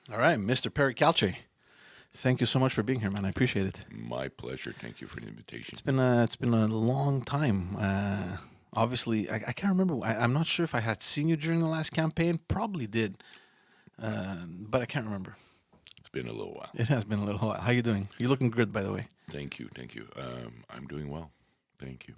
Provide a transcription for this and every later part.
All right, Mr. Perry Calce. Thank you so much for being here, man. I appreciate it. My pleasure. Thank you for the invitation. It's been a long time. Obviously, I can't remember. I'm not sure if I had seen you during the last campaign. Probably did, but I can't remember. It's been a little while. It has been a little while. How you doing? You're looking good, by the way. Thank you. Thank you. I'm doing well. Thank you.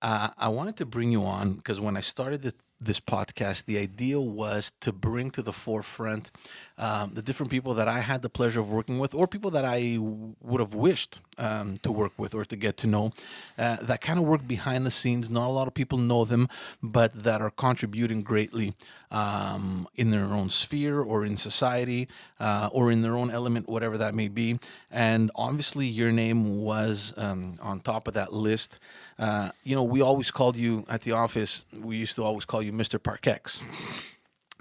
I wanted to bring you on because when I started this podcast, the idea was to bring to the forefront the different people that I had the pleasure of working with, or people that I would have wished to work with or to get to know, that kind of work behind the scenes. Not a lot of people know them, but that are contributing greatly in their own sphere or in society or in their own element, whatever that may be. And obviously, your name was on top of that list. We always called you at the office, we used to always call you Mr. Parc-Ex.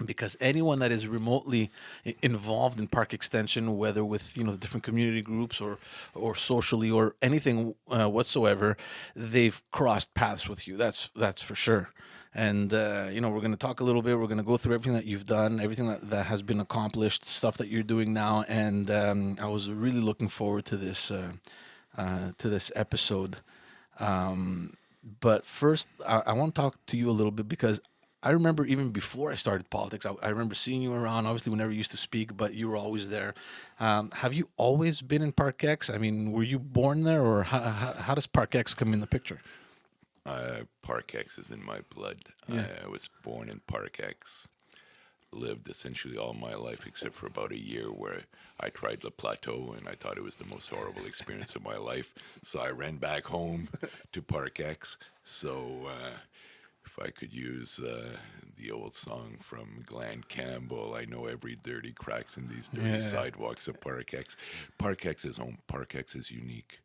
Because anyone that is remotely involved in Parc-Extension, whether with the different community groups or socially or anything whatsoever, they've crossed paths with you. That's for sure. And we're going to talk a little bit. We're going to go through everything that you've done, everything that has been accomplished, stuff that you're doing now. And I was really looking forward to this episode. But first, I want to talk to you a little bit because I remember even before I started politics, I remember seeing you around. Obviously, we never used to speak, but you were always there. Have you always been in Parc-Ex? I mean, were you born there, or how does Parc-Ex come in the picture? Parc-Ex is in my blood. Yeah. I was born in Parc-Ex. Lived essentially all my life except for about a year where I tried the plateau and I thought it was the most horrible experience of my life. So I ran back home to Parc-Ex. So if I could use the old song from Glenn Campbell, I know every dirty cracks in these dirty Yeah. sidewalks of Parc-Ex. Parc-Ex is home. Parc-Ex is unique.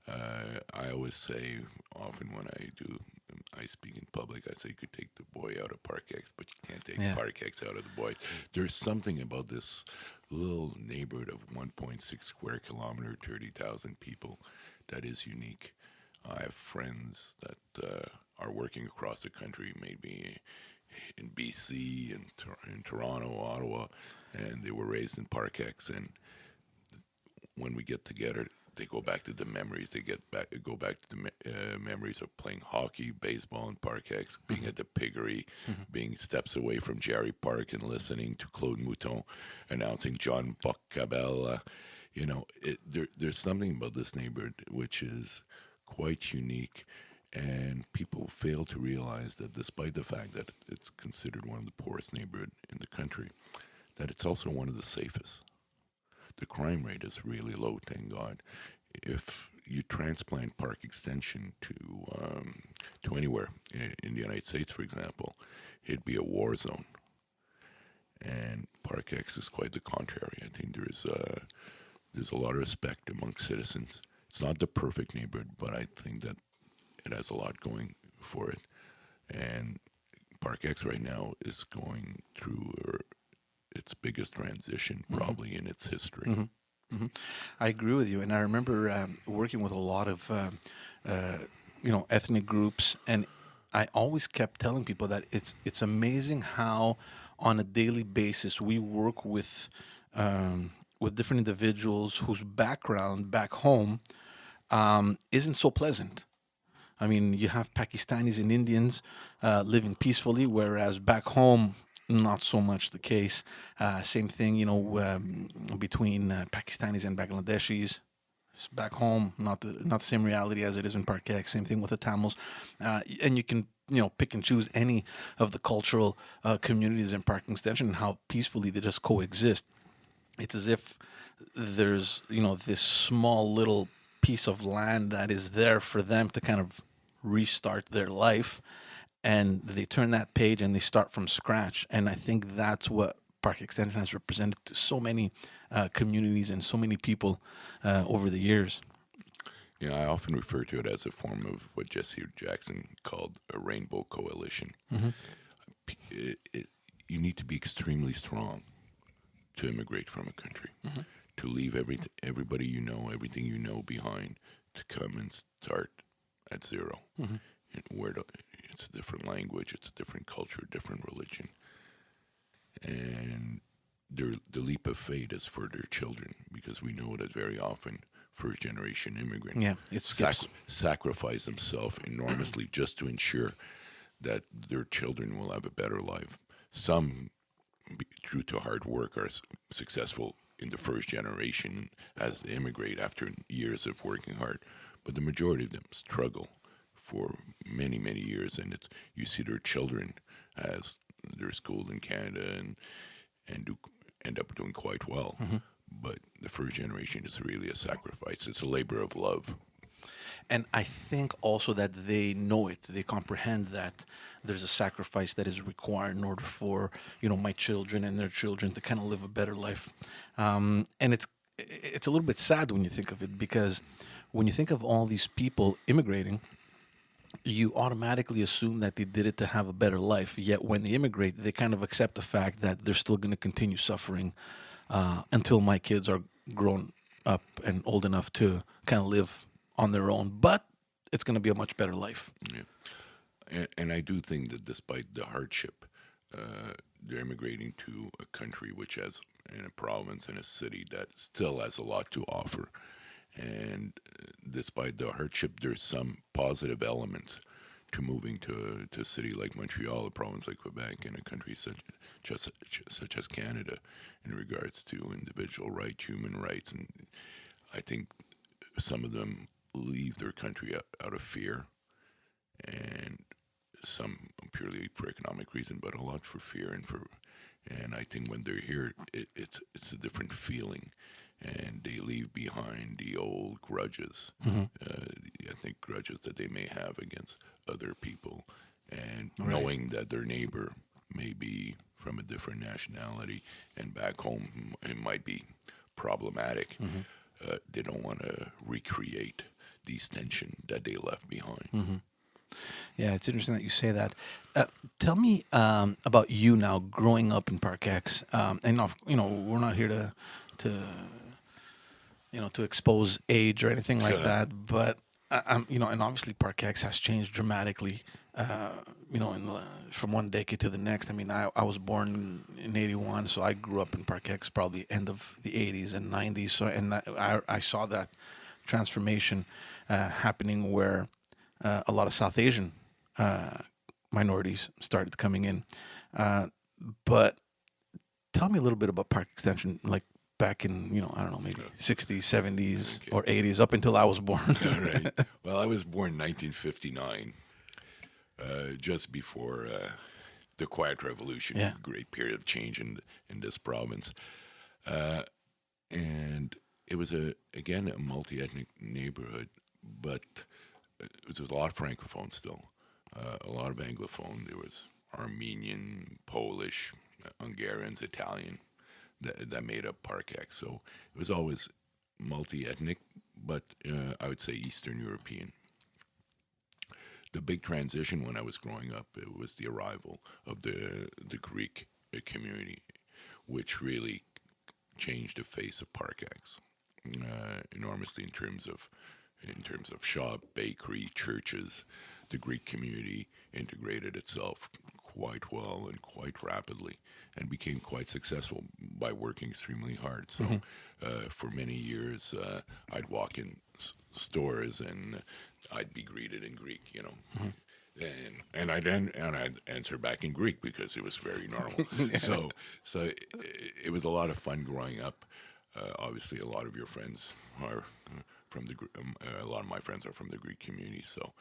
I always say, often when I speak in public, I say you could take the boy out of Parc-Ex, but you can't take Yeah. Parc-Ex out of the boy. There's something about this little neighborhood of 1.6 square kilometer, 30,000 people that is unique. I have friends that are working across the country, maybe in BC, in Toronto, Ottawa, and they were raised in Parc-Ex. And when we get together, they go back to the memories. Go back to the memories of playing hockey, baseball in Parc-Ex, being at the Piggery, being steps away from Jerry Park and listening to Claude Mouton announcing John Buck Cabell. There's something about this neighborhood which is quite unique, and people fail to realize that despite the fact that it's considered one of the poorest neighborhood in the country, that it's also one of the safest. The crime rate is really low, thank God. If you transplant Parc-Extension to anywhere in the United States, for example, it'd be a war zone. And Parc-Ex is quite the contrary. I think there's a lot of respect amongst citizens. It's not the perfect neighborhood, but I think that it has a lot going for it. And Parc-Ex right now is going through its biggest transition probably in its history. I agree with you, and I remember working with a lot of ethnic groups, and I always kept telling people that it's amazing how on a daily basis we work with different individuals whose background back home isn't so pleasant. I mean, you have Pakistanis and Indians living peacefully, whereas back home, not so much the case. Same thing, between Pakistanis and Bangladeshis. Back home, not the same reality as it is in Parc-Ex. Same thing with the Tamils, and you can pick and choose any of the cultural communities in Parc-Extension and how peacefully they just coexist. It's as if there's this small little piece of land that is there for them to kind of restart their life, and they turn that page and they start from scratch. And I think that's what Parc-Extension has represented to so many communities and so many people over the years. Yeah, I often refer to it as a form of what Jesse Jackson called a rainbow coalition. You need to be extremely strong to immigrate from a country, to leave everybody everything you know behind, to come and start at zero. And it's a different language, it's a different culture, different religion, and the leap of faith is for their children, because we know that very often first generation immigrant Yeah, it skips. sacrifice themselves enormously just to ensure that their children will have a better life. Some, due to hard work, are successful in the first generation as they immigrate after years of working hard, but the majority of them struggle for many, many years, and it's you see their children as they're schooled in Canada and do end up doing quite well. But the first generation is really a sacrifice. It's a labor of love. And I think also that they know it. They comprehend that there's a sacrifice that is required in order for my children and their children to kind of live a better life. And it's a little bit sad when you think of it, because when you think of all these people immigrating, you automatically assume that they did it to have a better life. Yet when they immigrate, they kind of accept the fact that they're still going to continue suffering until my kids are grown up and old enough to kind of live on their own. But it's going to be a much better life. Yeah. And I do think that despite the hardship, they're immigrating to a country which has, in a province, in a city that still has a lot to offer. And despite the hardship, there's some positive elements to moving to a city like Montreal, a province like Quebec, and a country such as Canada, in regards to individual rights, human rights. And I think some of them leave their country out of fear, and some purely for economic reason, but a lot for fear and I think when they're here, it's a different feeling, and they leave behind the old grudges. I think grudges that they may have against other people, and knowing that their neighbor may be from a different nationality, and back home it might be problematic. They don't want to recreate these tension that they left behind. Yeah, it's interesting that you say that. Tell me about you now, growing up in Parc-Ex. And we're not here to to expose age or anything like that. But and obviously Parc-Ex has changed dramatically. From one decade to the next. I mean, I was born in '81, so I grew up in Parc-Ex probably end of the '80s and '90s. So, and I saw that transformation happening where a lot of South Asian minorities started coming in. But tell me a little bit about Parc-Extension, like back in, I don't know, maybe 60s, 70s, or 80s, up until I was born. All right. Well, I was born in 1959, just before the Quiet Revolution, Yeah. great period of change in this province. And it was, again, a multi-ethnic neighborhood, but there was a lot of Francophone still, a lot of Anglophone. There was Armenian, Polish, Hungarians, Italian that made up Parc-Ex. So it was always multi-ethnic, but I would say Eastern European. The big transition when I was growing up, it was the arrival of the Greek community, which really changed the face of Parc-Ex enormously in terms of shop, bakery, churches. The Greek community integrated itself quite well and quite rapidly, and became quite successful by working extremely hard. So for many years, I'd walk in stores and I'd be greeted in Greek, and I'd answer back in Greek because it was very normal. So it was a lot of fun growing up. Obviously, a lot of your friends are from a lot of my friends are from the Greek community. So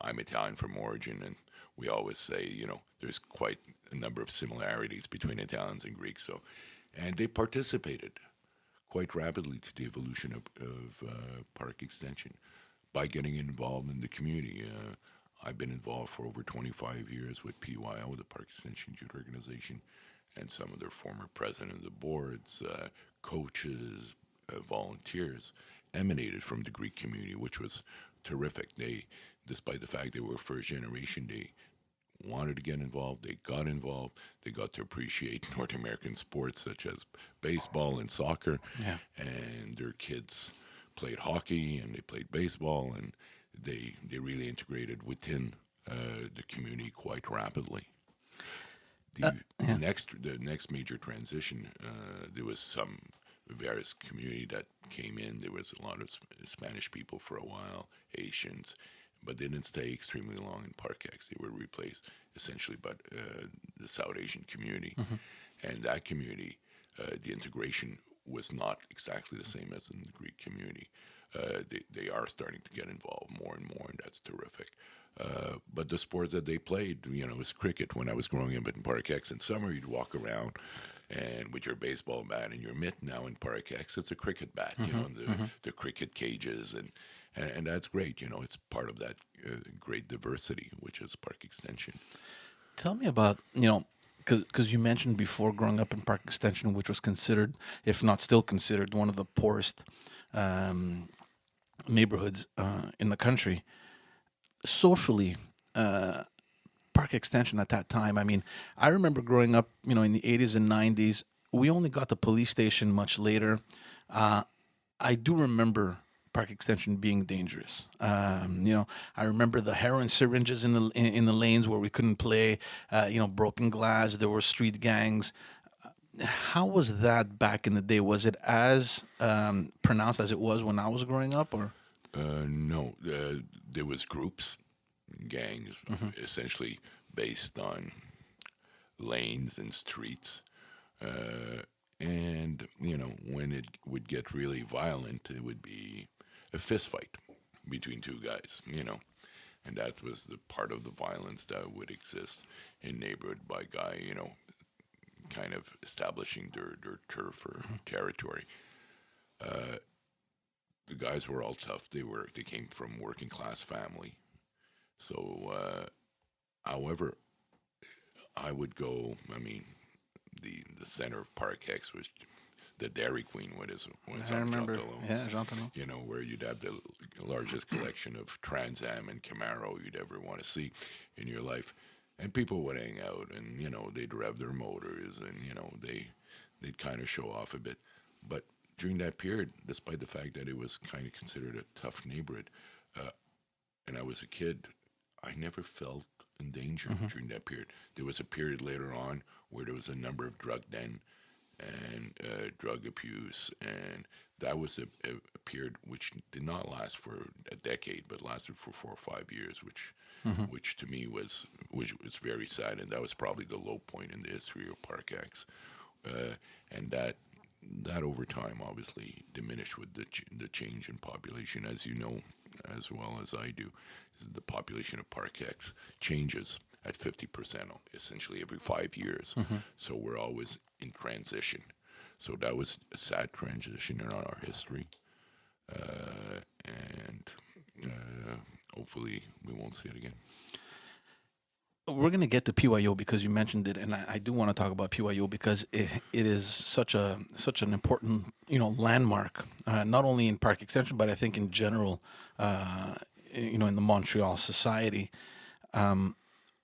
I'm Italian from origin, and we always say, there's quite a number of similarities between Italians and Greeks. So, and they participated quite rapidly to the evolution of Parc-Extension by getting involved in the community. I've been involved for over 25 years with PEYO, the Parc-Extension Youth Organization, and some of their former president of the boards, coaches, volunteers emanated from the Greek community, which was terrific. They, despite the fact they were first generation, they wanted to get involved. They got involved. They got to appreciate North American sports such as baseball and soccer. Yeah. And their kids played hockey and they played baseball, and they really integrated within the community quite rapidly. The Yeah. the next major transition, there was some various community that came in. There was a lot of Spanish people for a while, Haitians, but they didn't stay extremely long in Parc-Ex. They were replaced essentially by the South Asian community, and that community, the integration was not exactly the same as in the Greek community. They are starting to get involved more and more, and that's terrific. But the sports that they played, was cricket. When I was growing up in Parc-Ex in summer, you'd walk around and with your baseball bat and your mitt. Now in Parc-Ex, it's a cricket bat, and the cricket cages, and that's great. It's part of that great diversity, which is Parc-Extension. Tell me about, because you mentioned before growing up in Parc-Extension, which was considered, if not still considered, one of the poorest um, neighborhoods in the country. Socially, Parc-Extension at that time, I mean, I remember growing up, in the 80s and 90s, we only got the police station much later. Uh, I do remember Parc-Extension being dangerous. I remember the heroin syringes in the lanes where we couldn't play. Broken glass. There were street gangs. How was that back in the day? Was it as pronounced as it was when I was growing up, or? No, there was groups, gangs, essentially based on lanes and streets. And when it would get really violent, it would be a fist fight between two guys. And that was the part of the violence that would exist in neighborhood by guy. Kind of establishing their turf or territory. The guys were all tough. They came from working class family. So, however, I would go. I mean, the center of Parc-Ex was the Dairy Queen. What's I on remember. Chantalon? Yeah, Jean Talon. Where you'd have the largest collection of Trans Am and Camaro you'd ever want to see in your life, and people would hang out, and they'd rev their motors, and they'd kind of show off a bit, but during that period, despite the fact that it was kind of considered a tough neighborhood, uh, and I was a kid, I never felt in danger during that period. There was a period later on where there was a number of drug den and drug abuse, and that was a period which did not last for a decade, but lasted for 4 or 5 years, which to me was very sad, and that was probably the low point in the history of Parc-Ex, and that over time obviously diminished with the change in population, as you know as well as I do. Is the population of Parc-Ex changes at 50% essentially every 5 years. So we're always in transition. So that was a sad transition in our history, and hopefully we won't see it again. We're going to get to PYO because you mentioned it, and I do want to talk about PYO because it is such an important landmark, not only in Parc-Extension but I think in general, in the Montreal society.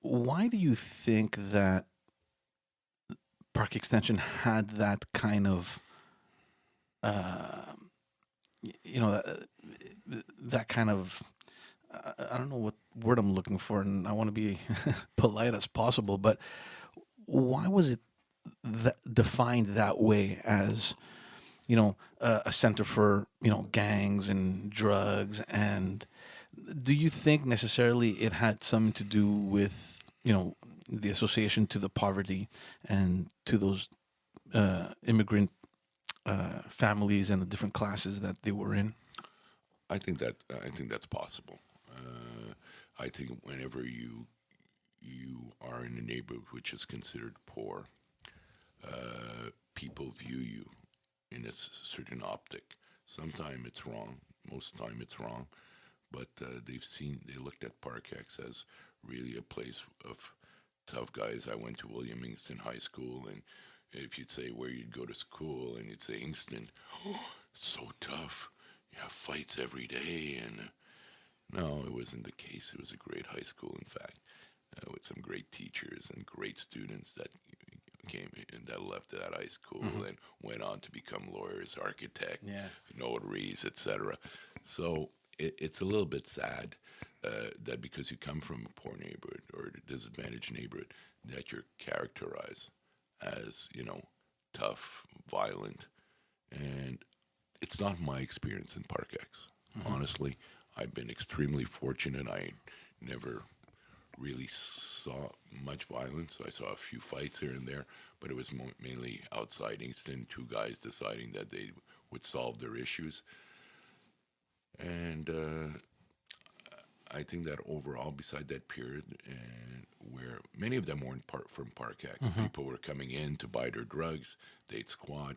Why do you think that Parc-Extension had that kind of that kind of I don't know what word I'm looking for, and I want to be polite as possible, but why was it defined that way as a center for gangs and drugs? And do you think necessarily it had something to do with the association to the poverty and to those immigrant families and the different classes that they were in? I think that's possible. I think whenever you are in a neighborhood which is considered poor, people view you in a certain optic. Sometimes it's wrong. Most of the time it's wrong. But they looked at Parc-Ex as really a place of tough guys. I went to William Ingston High School, and if you'd say where you'd go to school, and you'd say Ingston, oh, so tough. You have fights every day, and no, it wasn't the case. It was a great high school, in fact, with some great teachers and great students that came and that left that high school and went on to become lawyers, architects, notaries, etc. So it's a little bit sad that because you come from a poor neighborhood or a disadvantaged neighborhood, that you're characterized as, tough, violent, and it's not my experience in Parc-Ex. Honestly, I've been extremely fortunate. I never really saw much violence. I saw a few fights here and there, but it was mainly outside Kingston, two guys deciding that they would solve their issues. And I think that overall, beside that period, and where many of them weren't from Parc-Ex, people were coming in to buy their drugs, they'd squat,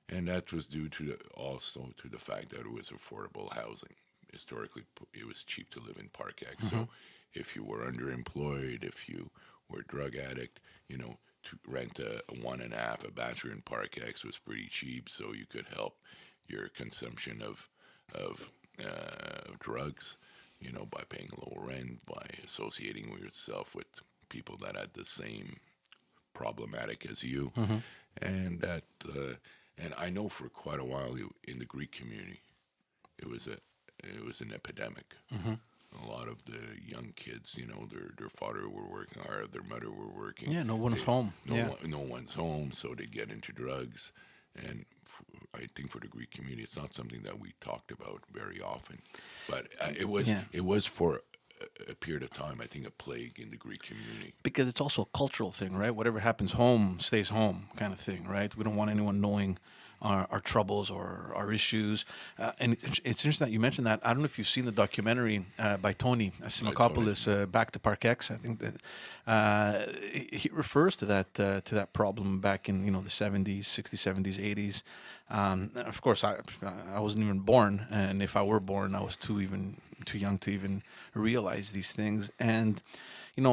and that was due to also to the fact that it was affordable housing. Historically, it was cheap to live in Parc-Ex. So if you were underemployed, if you were a drug addict, to rent a one and a half, a bachelor in Parc-Ex was pretty cheap. So you could help your consumption of drugs, by paying low rent, by associating with yourself with people that had the same problematic as you, and that. And I know for quite a while in the Greek community, it was an epidemic. A lot of the young kids, their father were working hard, their mother were working. Yeah, no one's home. No one's home, so they get into drugs. And I think for the Greek community, it's not something that we talked about very often. But it was for a period of time, I think, a plague in the Greek community. Because it's also a cultural thing, right? Whatever happens home stays home, kind of thing, right? We don't want anyone knowing our troubles or our issues. And it's interesting that you mentioned that. I don't know if you've seen the documentary by Tony Simakopoulos, Back to Parc-Ex. I think that he refers to that problem back in the 70s, 60s, 70s, 80s. Of course, I wasn't even born, and if I were born, I was too young to even realize these things. And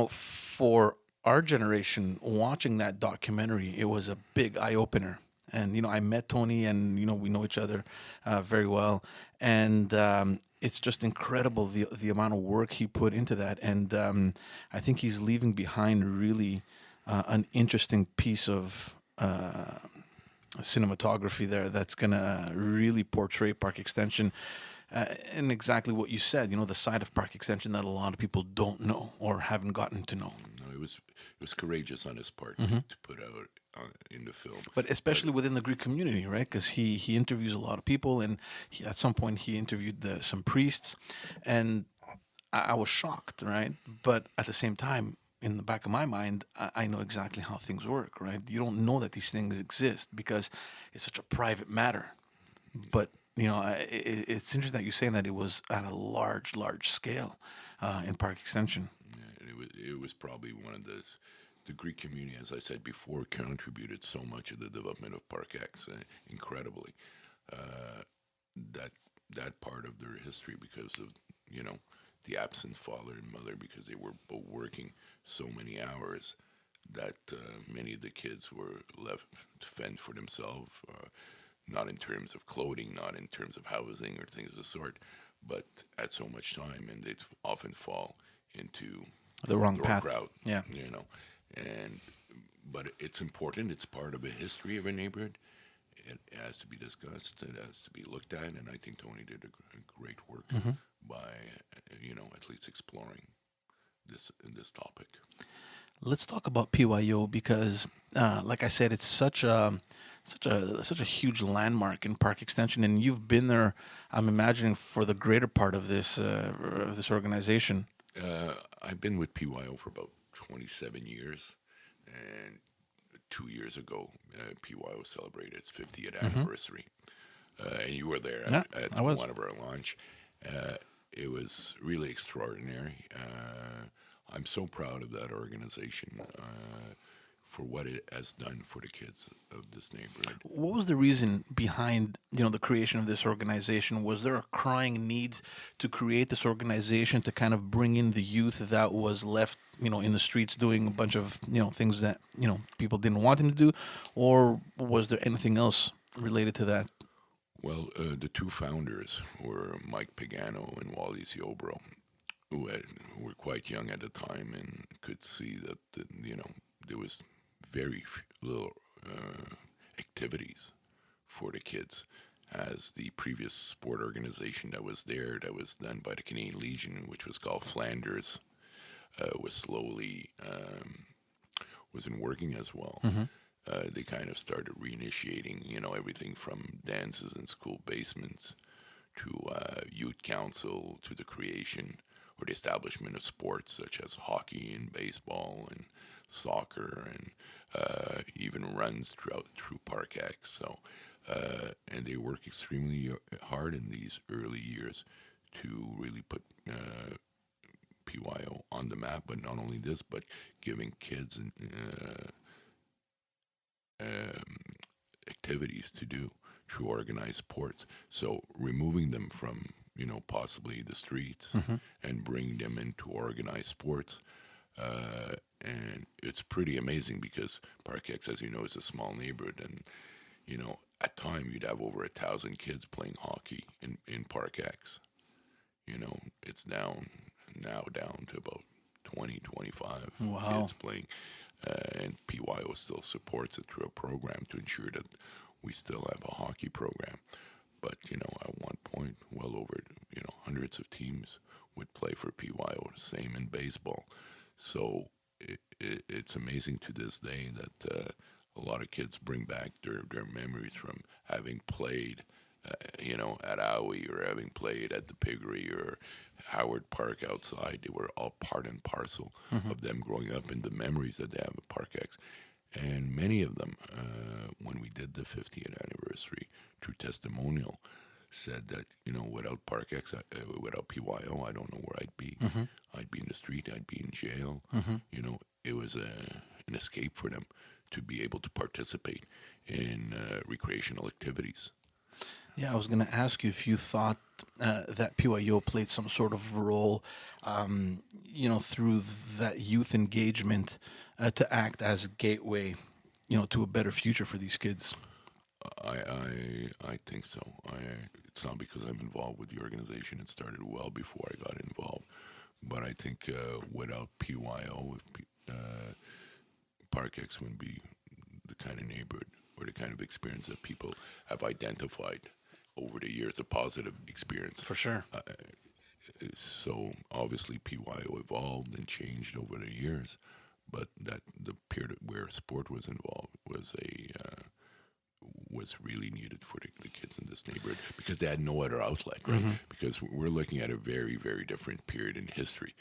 for our generation, watching that documentary, it was a big eye opener. And I met Tony, and we know each other very well, and it's just incredible the amount of work he put into that. And I think he's leaving behind really an interesting piece of cinematography there that's gonna really portray Parc-Extension. And exactly what you said, the side of Parc-Extension that a lot of people don't know or haven't gotten to know. No, it was courageous on his part to put out in the film. But especially within the Greek community, right? Because he interviews a lot of people, and at some point he interviewed some priests, and I was shocked, right? But at the same time, in the back of my mind, I know exactly how things work, right? You don't know that these things exist because it's such a private matter. But it's interesting that you're saying that it was at a large scale in Parc-Extension. Yeah, it was probably one of the Greek community, as I said before, contributed so much of the development of Parc-Ex, incredibly. That part of their history, because of the absent father and mother, because they were both working so many hours, that many of the kids were left to fend for themselves, not in terms of clothing, not in terms of housing or things of the sort, but at so much time, and they'd often fall into The wrong path. route. Yeah. But it's important. It's part of the history of a neighborhood. It has to be discussed. It has to be looked at, and I think Tony did a great work by at least exploring this topic. Let's talk about PEYO because, like I said, it's such a huge landmark in Parc-Extension, and you've been there. I'm imagining for the greater part of this organization. I've been with PEYO for about 27 years, and 2 years ago, PEYO celebrated its 50th anniversary, and you were there at one of our launch. It was really extraordinary. I'm so proud of that organization for what it has done for the kids of this neighborhood. What was the reason behind the creation of this organization? Was there a crying need to create this organization to kind of bring in the youth that was left in the streets doing a bunch of things that people didn't want them to do, or was there anything else related to that? Well, the two founders were Mike Pagano and Wally Ziobro, who were quite young at the time and could see that there was very little activities for the kids, as the previous sport organization that was there, that was done by the Canadian Legion, which was called Flanders, was slowly wasn't working as well. They kind of started reinitiating, everything from dances in school basements to youth council to the creation or the establishment of sports such as hockey and baseball and soccer and even runs through Parc-Ex. So, and they work extremely hard in these early years to really put PYO on the map. But not only this, but giving kids activities to do through organized sports. So removing them from possibly the streets and bringing them into organized sports. And it's pretty amazing because Parc-Ex, as you know, is a small neighborhood, and at time you'd have over 1,000 kids playing hockey in Parc-Ex. It's down to about 20, 25 Wow. kids playing, and PYO still supports it through a program to ensure that we still have a hockey program. But at one point, well over hundreds of teams would play for PYO. Same in baseball. So it's amazing to this day that a lot of kids bring back their memories from having played, at Owie or having played at the Piggery or Howard Park outside. They were all part and parcel of them growing up and the memories that they have at Parc-Ex. And many of them, when we did the 50th anniversary, through testimonial, said that, without Parc-Ex, without PYO, I don't know where I'd be. I'd be in the street, I'd be in jail. It was an escape for them to be able to participate in recreational activities. Yeah, I was going to ask you if you thought that PYO played some sort of role, through that youth engagement to act as a gateway, to a better future for these kids. I think so. It's not because I'm involved with the organization. It started well before I got involved. But I think without PYO, Parc-Ex wouldn't be the kind of neighborhood or the kind of experience that people have identified over the years, a positive experience. For sure. So obviously PYO evolved and changed over the years, but that the period where sport was involved was really needed for the kids in this neighborhood because they had no other outlet, right? Because we're looking at a very, very different period in history.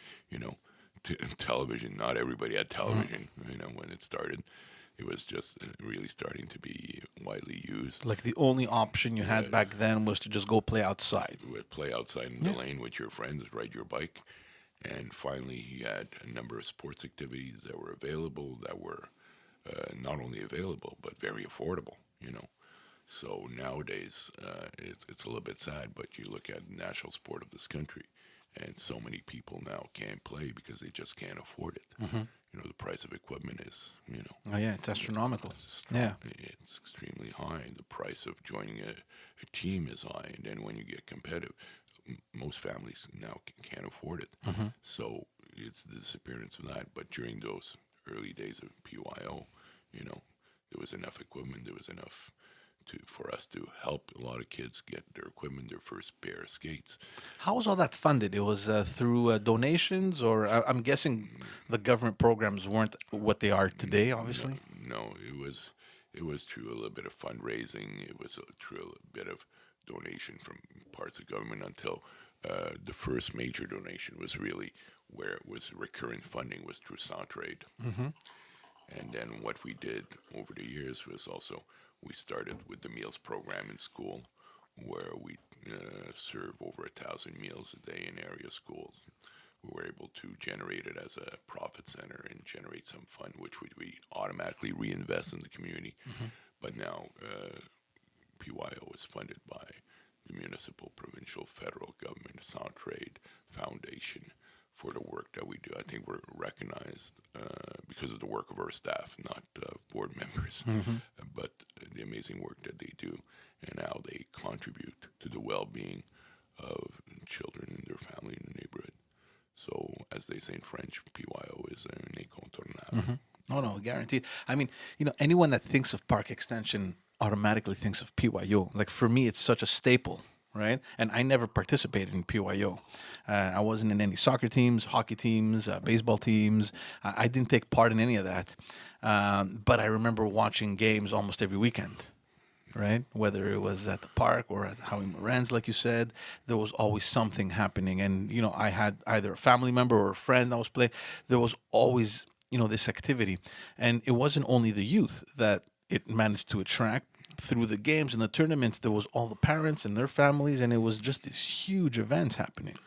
Television, not everybody had television, when it started. It was just really starting to be widely used. Like the only option you had back then was to just go play outside. You would play outside in the lane with your friends, ride your bike. And finally, you had a number of sports activities that were available, that were not only available, but very affordable, So nowadays, it's a little bit sad, but you look at the national sport of this country, and so many people now can't play because they just can't afford it. The price of equipment is, Oh yeah, it's astronomical. It's extremely high. The price of joining a team is high, and then when you get competitive, most families now can't afford it. So it's the disappearance of that. But during those early days of PYO, there was enough equipment. There was enough for us to help a lot of kids get their equipment, their first pair of skates. How was all that funded? It was through donations, or I'm guessing the government programs weren't what they are today, obviously? No, it was through a little bit of fundraising. It was through a little bit of donation from parts of government until the first major donation was really where it was recurrent funding was through Centraide. And then what we did over the years was also we started with the meals program in school, where we serve over 1,000 meals a day in area schools. We were able to generate it as a profit center and generate some fund, which we automatically reinvest in the community. But now PYO is funded by the municipal, provincial, federal government, Centraide Foundation for the work that we do. I think we're recognized because of the work of our staff, not board members, but the amazing work that they do and how they contribute to the well-being of children and their family in the neighborhood. So, as they say in French, PYO is un incontournable. Oh, no, guaranteed. I mean, anyone that thinks of Parc-Extension automatically thinks of PYO. Like, for me, it's such a staple, right? And I never participated in PYO. I wasn't in any soccer teams, hockey teams, baseball teams. I didn't take part in any of that. But I remember watching games almost every weekend, right? Whether it was at the park or at Howie Moran's, like you said, there was always something happening. And, I had either a family member or a friend that was playing. There was always, this activity. And it wasn't only the youth that it managed to attract. Through the games and the tournaments, there was all the parents and their families, and it was just these huge events happening.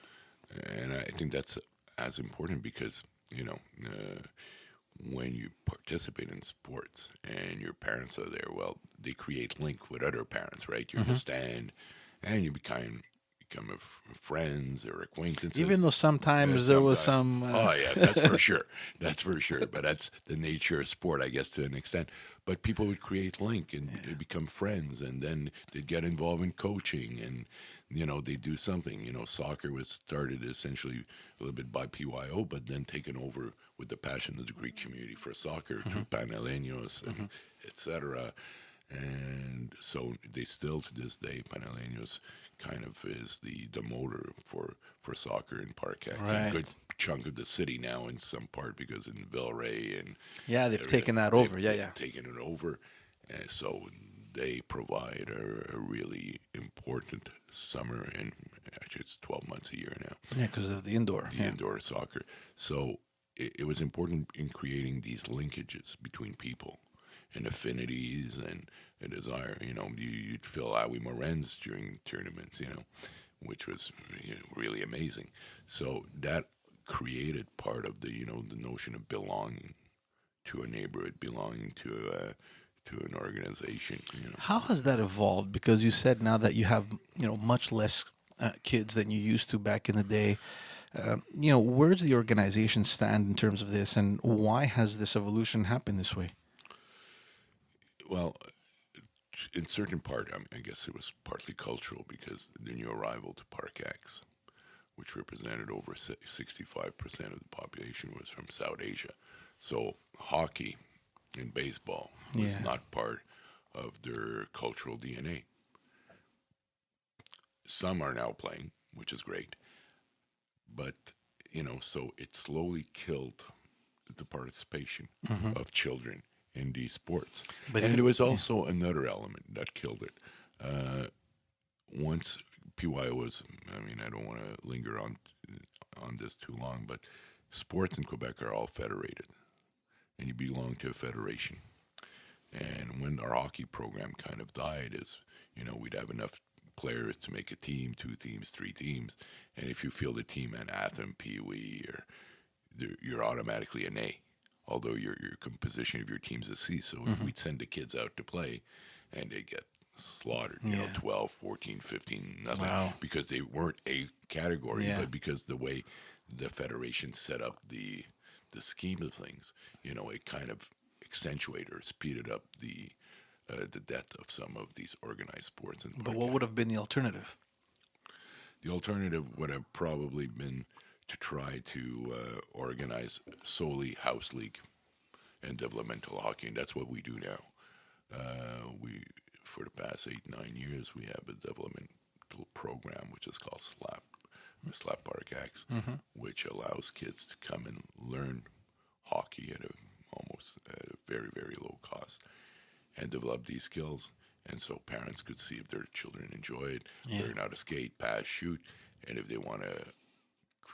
And I think that's as important because, when you participate in sports and your parents are there, well, they create link with other parents, right? You're in the stand, and you become friends or acquaintances. Even though sometimes there was some. Oh yes, that's for sure. That's for sure. But that's the nature of sport, I guess, to an extent. But people would create link and they become friends, and then they'd get involved in coaching, and they do something. Soccer was started essentially a little bit by PYO, but then taken over with the passion of the Greek community for soccer through Paneleños and etc. And so they still, to this day, Paneleños kind of is the motor for soccer in Parc-Ex. Right. A good chunk of the city now in some part because in Villeray and they've taken that over. they've taken it over. And so they provide a really important summer, and actually it's 12 months a year now. Yeah, because of the indoor. Indoor soccer. So it was important in creating these linkages between people and affinities and a desire. You'd fill out with Morenz during tournaments, which was really amazing. So that created part of the notion of belonging to a neighborhood, belonging to an organization. How has that evolved? Because you said now that you have much less kids than you used to back in the day. Where does the organization stand in terms of this, and why has this evolution happened this way? Well, in certain part, I guess it was partly cultural because the new arrival to Parc-Ex, which represented over 65% of the population, was from South Asia. So hockey and baseball was not part of their cultural DNA. Some are now playing, which is great. But, so it slowly killed the participation of children in these sports. And there was also another element that killed it. Once PYO was, I don't want to linger on this too long, but sports in Quebec are all federated, and you belong to a federation. And when our hockey program kind of died, we'd have enough players to make a team, 2 teams, 3 teams, and if you field a team at Atom, Pee Wee, you're automatically an A. Although your composition of your team's a C, so we'd send the kids out to play, and they get slaughtered. 12, 14, 15, nothing, because they weren't a category, but because the way the federation set up the scheme of things, it kind of accentuated or speeded up the death of some of these organized sports. But what would have been the alternative? The alternative would have probably been to try to organize solely house league and developmental hockey, and that's what we do now. We, for the past 8-9 years, we have a developmental program which is called SLAP Parc-Ex, which allows kids to come and learn hockey at almost a very, very low cost and develop these skills. And so parents could see if their children enjoy it, learn how to skate, pass, shoot, and if they want to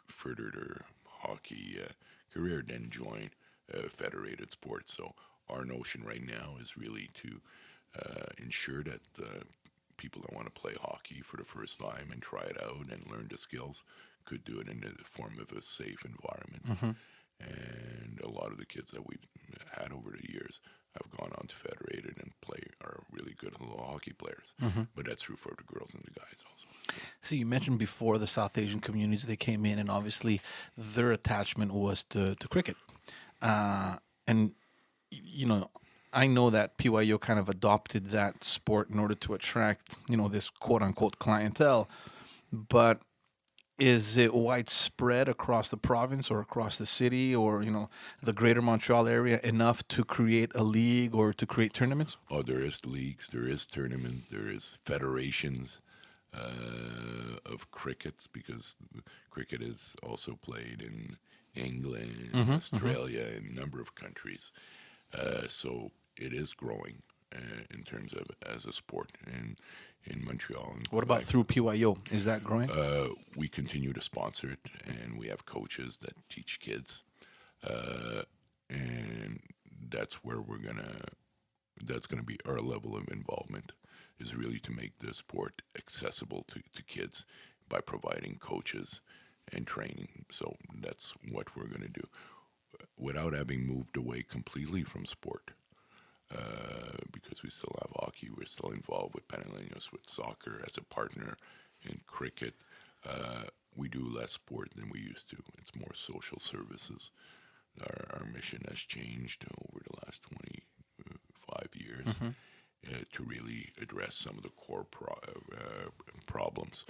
further their hockey career, then join federated sports. So our notion right now is really to ensure that people that want to play hockey for the first time and try it out and learn the skills could do it in the form of a safe environment. And a lot of the kids that we've had over the years have gone on to federated and are really good hockey players. But that's true for the girls and the guys also. So you mentioned before the South Asian communities, they came in, and obviously their attachment was to cricket. And, I know that PYO kind of adopted that sport in order to attract, this quote-unquote clientele. But is it widespread across the province or across the city or, the greater Montreal area enough to create a league or to create tournaments? Oh, there is leagues, there is tournaments, there is federations. of crickets, because cricket is also played in England, Mm-hmm. Mm-hmm. Australia, and a number of countries. So it is growing in terms of as a sport in Montreal and What about Quebec. through PYO? Is that growing? We continue to sponsor it, and we have coaches that teach kids, and that's where that's gonna be our level of involvement, is really to make the sport accessible to kids by providing coaches and training. So that's what we're gonna do without having moved away completely from sport. Because we still have hockey, we're still involved with Penalinios, with soccer as a partner, in cricket. We do less sport than we used to. It's more social services. Our mission has changed over the last 25 years Mm-hmm. to really address some of the core problems.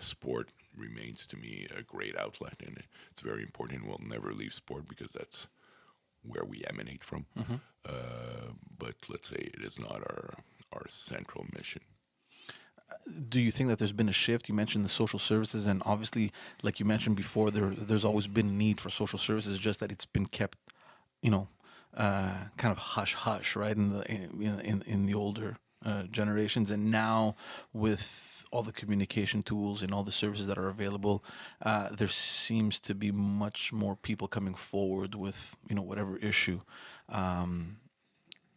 Sport remains to me a great outlet, and it's very important. We'll never leave sport because that's where we emanate from. Mm-hmm. But let's say it is not our central mission. Do you think that there's been a shift? You mentioned the social services, and obviously, like you mentioned before, there's always been a need for social services. Just that it's been kept, you know, kind of hush hush, right? In the older generations, and now with all the communication tools and all the services that are available, there seems to be much more people coming forward with whatever issue. Um,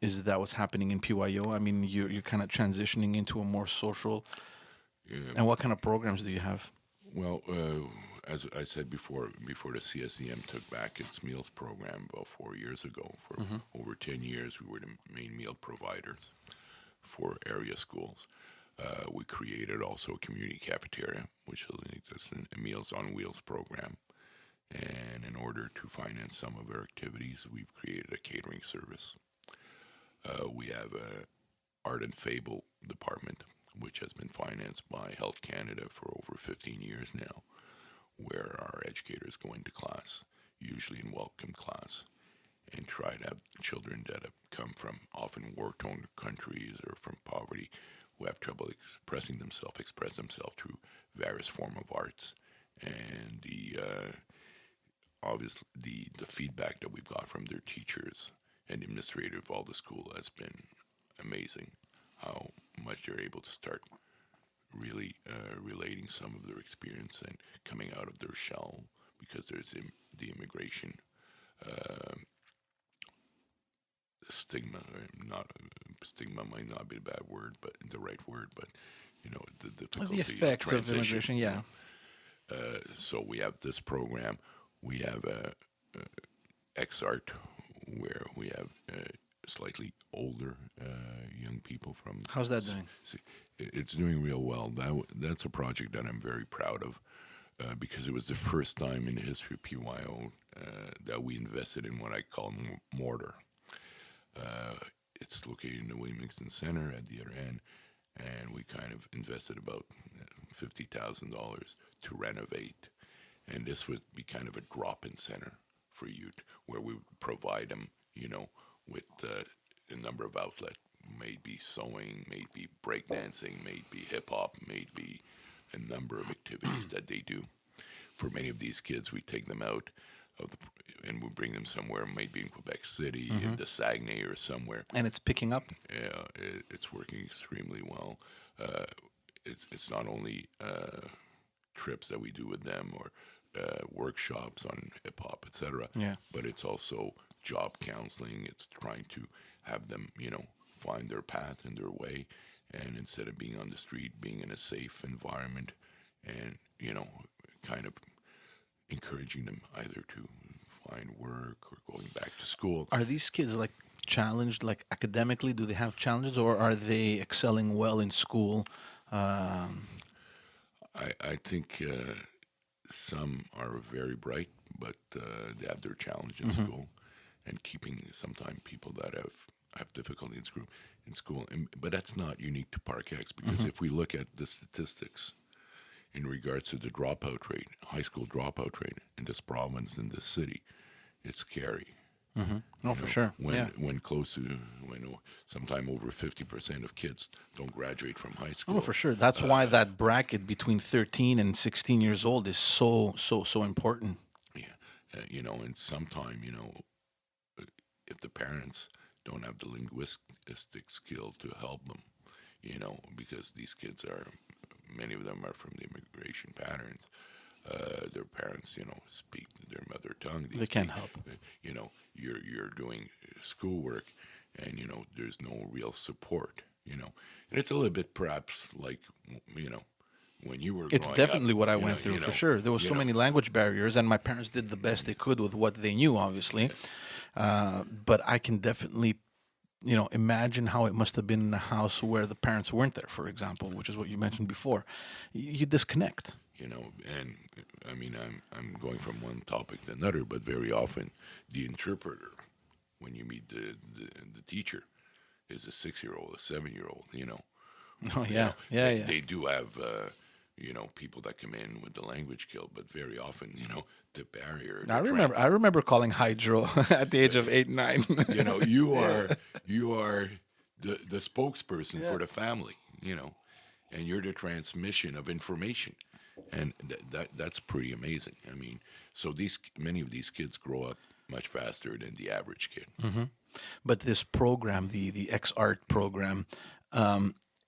is that what's happening in PYO? I mean, you're kind of transitioning into a more social. Yeah. And what kind of programs do you have? Well, as I said before the CSEM took back its meals program about 4 years ago, for Mm-hmm. over 10 years, we were the main meal providers for area schools. We created also a community cafeteria, which exists in a Meals on Wheels program. And in order to finance some of our activities, we've created a catering service. We have a art and fable department, which has been financed by Health Canada for over 15 years now, where our educators go into class, usually in welcome class, and try to have children that have come from often war-torn countries or from poverty, who have trouble express themselves through various form of arts. And obviously the feedback that we've got from their teachers and administrator of all the school has been amazing. How much they're able to start really relating some of their experience and coming out of their shell, because there's the immigration uh, stigma. Not stigma might not be a bad word, but the right word. But the difficulty The effects of transition. immigration, yeah. So we have this program. We have XArt, where we have slightly older young people from. How's that doing? It's doing real well. That's a project that I'm very proud of, because it was the first time in the history of PYO that we invested in what I call mortar. It's located in the Williamston Center at the other end, and we kind of invested about $50,000 to renovate. And this would be kind of a drop-in center for youth, where we would provide them, with a number of outlets, maybe sewing, maybe breakdancing, maybe hip-hop, maybe a number of activities that they do. For many of these kids, we take them out and we bring them somewhere, maybe in Quebec City, in the Saguenay or somewhere. And it's picking up. Yeah, it's working extremely well. It's not only trips that we do with them, or workshops on hip hop, etc. Yeah. But it's also job counseling. It's trying to have them, find their path and their way, and instead of being on the street, being in a safe environment, and kind of encouraging them either to find work or going back to school. Are these kids like challenged, like academically? Do they have challenges, or are they excelling well in school? I think some are very bright, but they have their challenge in school, and keeping sometimes people that have difficulty in school. But that's not unique to Parc-Ex, because if we look at the statistics in regards to the dropout rate, high school dropout rate in this province, in this city, it's scary. Oh, for sure. Yeah. When close to when sometime over 50% of kids don't graduate from high Oh, no, school. for sure. That's why that bracket between 13 and 16 years old is so important. Yeah, and sometime if the parents don't have the linguistic skill to help them, because these kids are, many of them are from the immigration patterns. Their parents, speak their mother tongue. They can't help. You're doing schoolwork, and there's no real support. And it's a little bit perhaps like when you were It's growing up. definitely what I went through, for sure. There was so many language barriers, and my parents did the best they could with what they knew, obviously. But I can definitely, imagine how it must have been in a house where the parents weren't there, for example, which is what you mentioned before. You disconnect. And I mean, I'm going from one topic to another, but very often the interpreter, when you meet the teacher, is a 6-year-old, a 7-year-old. Oh, yeah. Yeah. They do have people that come in with the language skill, but very often the barrier. I remember calling hydro at the age of 8, 9. You are the spokesperson for the family. And you're the transmission of information. And that's pretty amazing. I mean, so many of these kids grow up much faster than the average kid. But this program, the X Art program,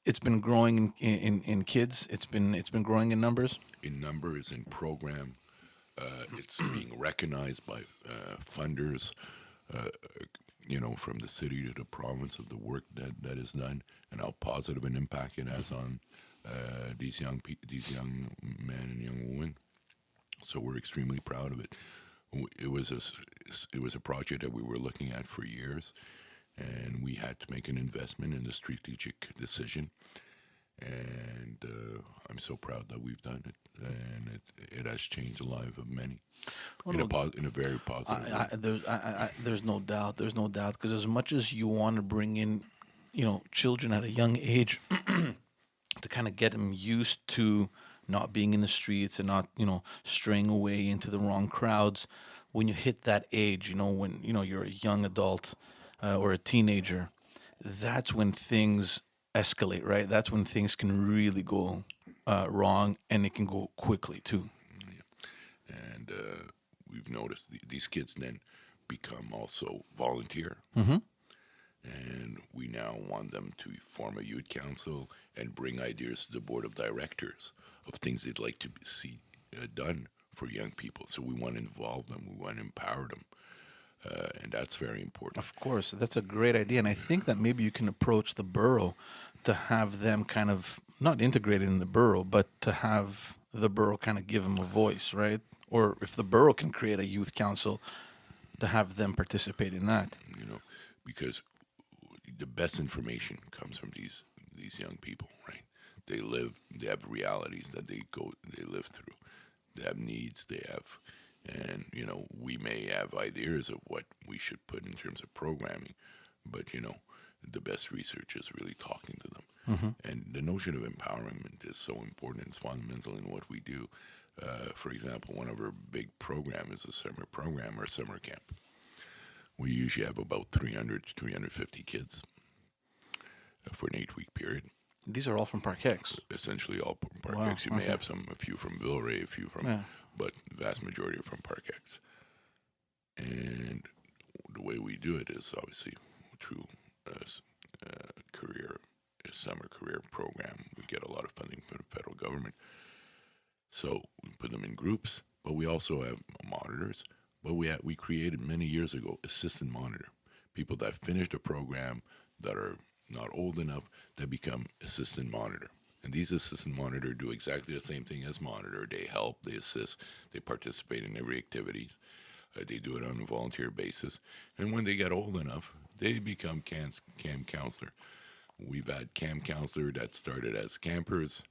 it's been growing in kids. It's been growing in numbers. In numbers, in program, it's being recognized by funders, from the city to the province of the work that is done and how positive an impact it has on these young men and young women. So we're extremely proud of it. It was a project that we were looking at for years, and we had to make an investment in the strategic decision. And I'm so proud that we've done it, and it has changed the life of many in a very positive way. There's no doubt. There's no doubt, because as much as you want to bring in, children at a young age to kind of get them used to not being in the streets and not, straying away into the wrong crowds. When you hit that age, when, you're a young adult or a teenager, that's when things escalate, right? That's when things can really go wrong, and it can go quickly too. And we've noticed these kids then become also volunteer. And we now want them to form a youth council and bring ideas to the board of directors of things they'd like to see done for young people. So we want to involve them, we want to empower them, and that's very important. Of course, that's a great idea, and I think that maybe you can approach the borough to have them kind of not integrated in the borough, but to have the borough kind of give them a voice, right? Or if the borough can create a youth council, to have them participate in that. Because the best information comes from these young people, right? They have realities that they live through. They have needs, and we may have ideas of what we should put in terms of programming, but the best research is really talking to them. And the notion of empowerment is so important. It's fundamental in what we do. For example, one of our big programs is a summer program or summer camp. We usually have about 300 to 350 kids for an 8-week period. These are all from Parc-Ex. Essentially all from Parc-Ex. Wow, You may okay. have a few from Villeray, a few from, but the vast majority are from Parc-Ex. And the way we do it is obviously through a summer career program. We get a lot of funding from the federal government. So we put them in groups, but we also have monitors. But we created many years ago assistant monitor, people that finished a program that are not old enough that become assistant monitor. And these assistant monitor do exactly the same thing as monitor. They help, they assist, they participate in every activities. They do it on a volunteer basis. And when they get old enough, they become camp counselor. We've had camp counselor that started as campers,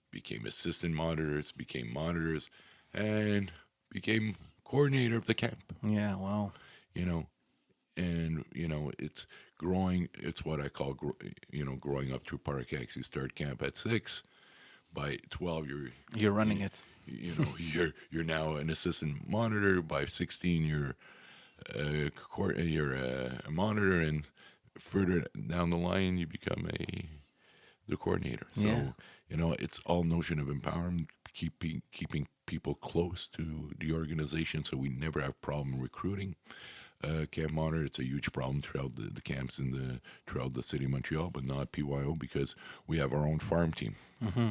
became assistant monitors, became monitors, and became coordinator of the camp. Yeah, wow. It's growing. It's what I call, growing up through Parc-Ex. You start camp at 6. By 12, You're running it. You're now an assistant monitor. By 16, you're you're a monitor, and further down the line, you become the coordinator. Yeah. So it's all notion of empowerment, keeping people close to the organization, so we never have problem recruiting. Camp monitor, it's a huge problem throughout the camps throughout the city of Montreal, but not PYO because we have our own farm team. Hmm.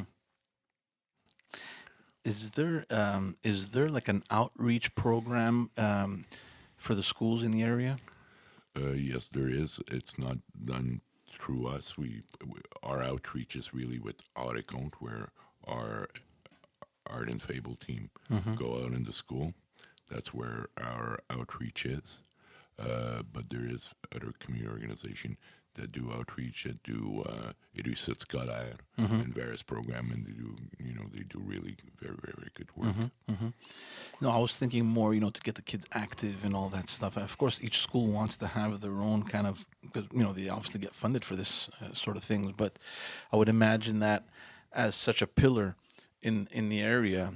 Is there like an outreach program for the schools in the area? Yes, there is. It's not done through us. Our outreach is really with recount, where our art and fable team go out into school. That's where our outreach is. But there is other community organization that do outreach, that do Éducat scolaire and various programs, and they do really very, very good work. No, I was thinking more, to get the kids active and all that stuff. Of course, each school wants to have their own kind of, because they obviously get funded for this sort of things. But I would imagine that as such a pillar in the area,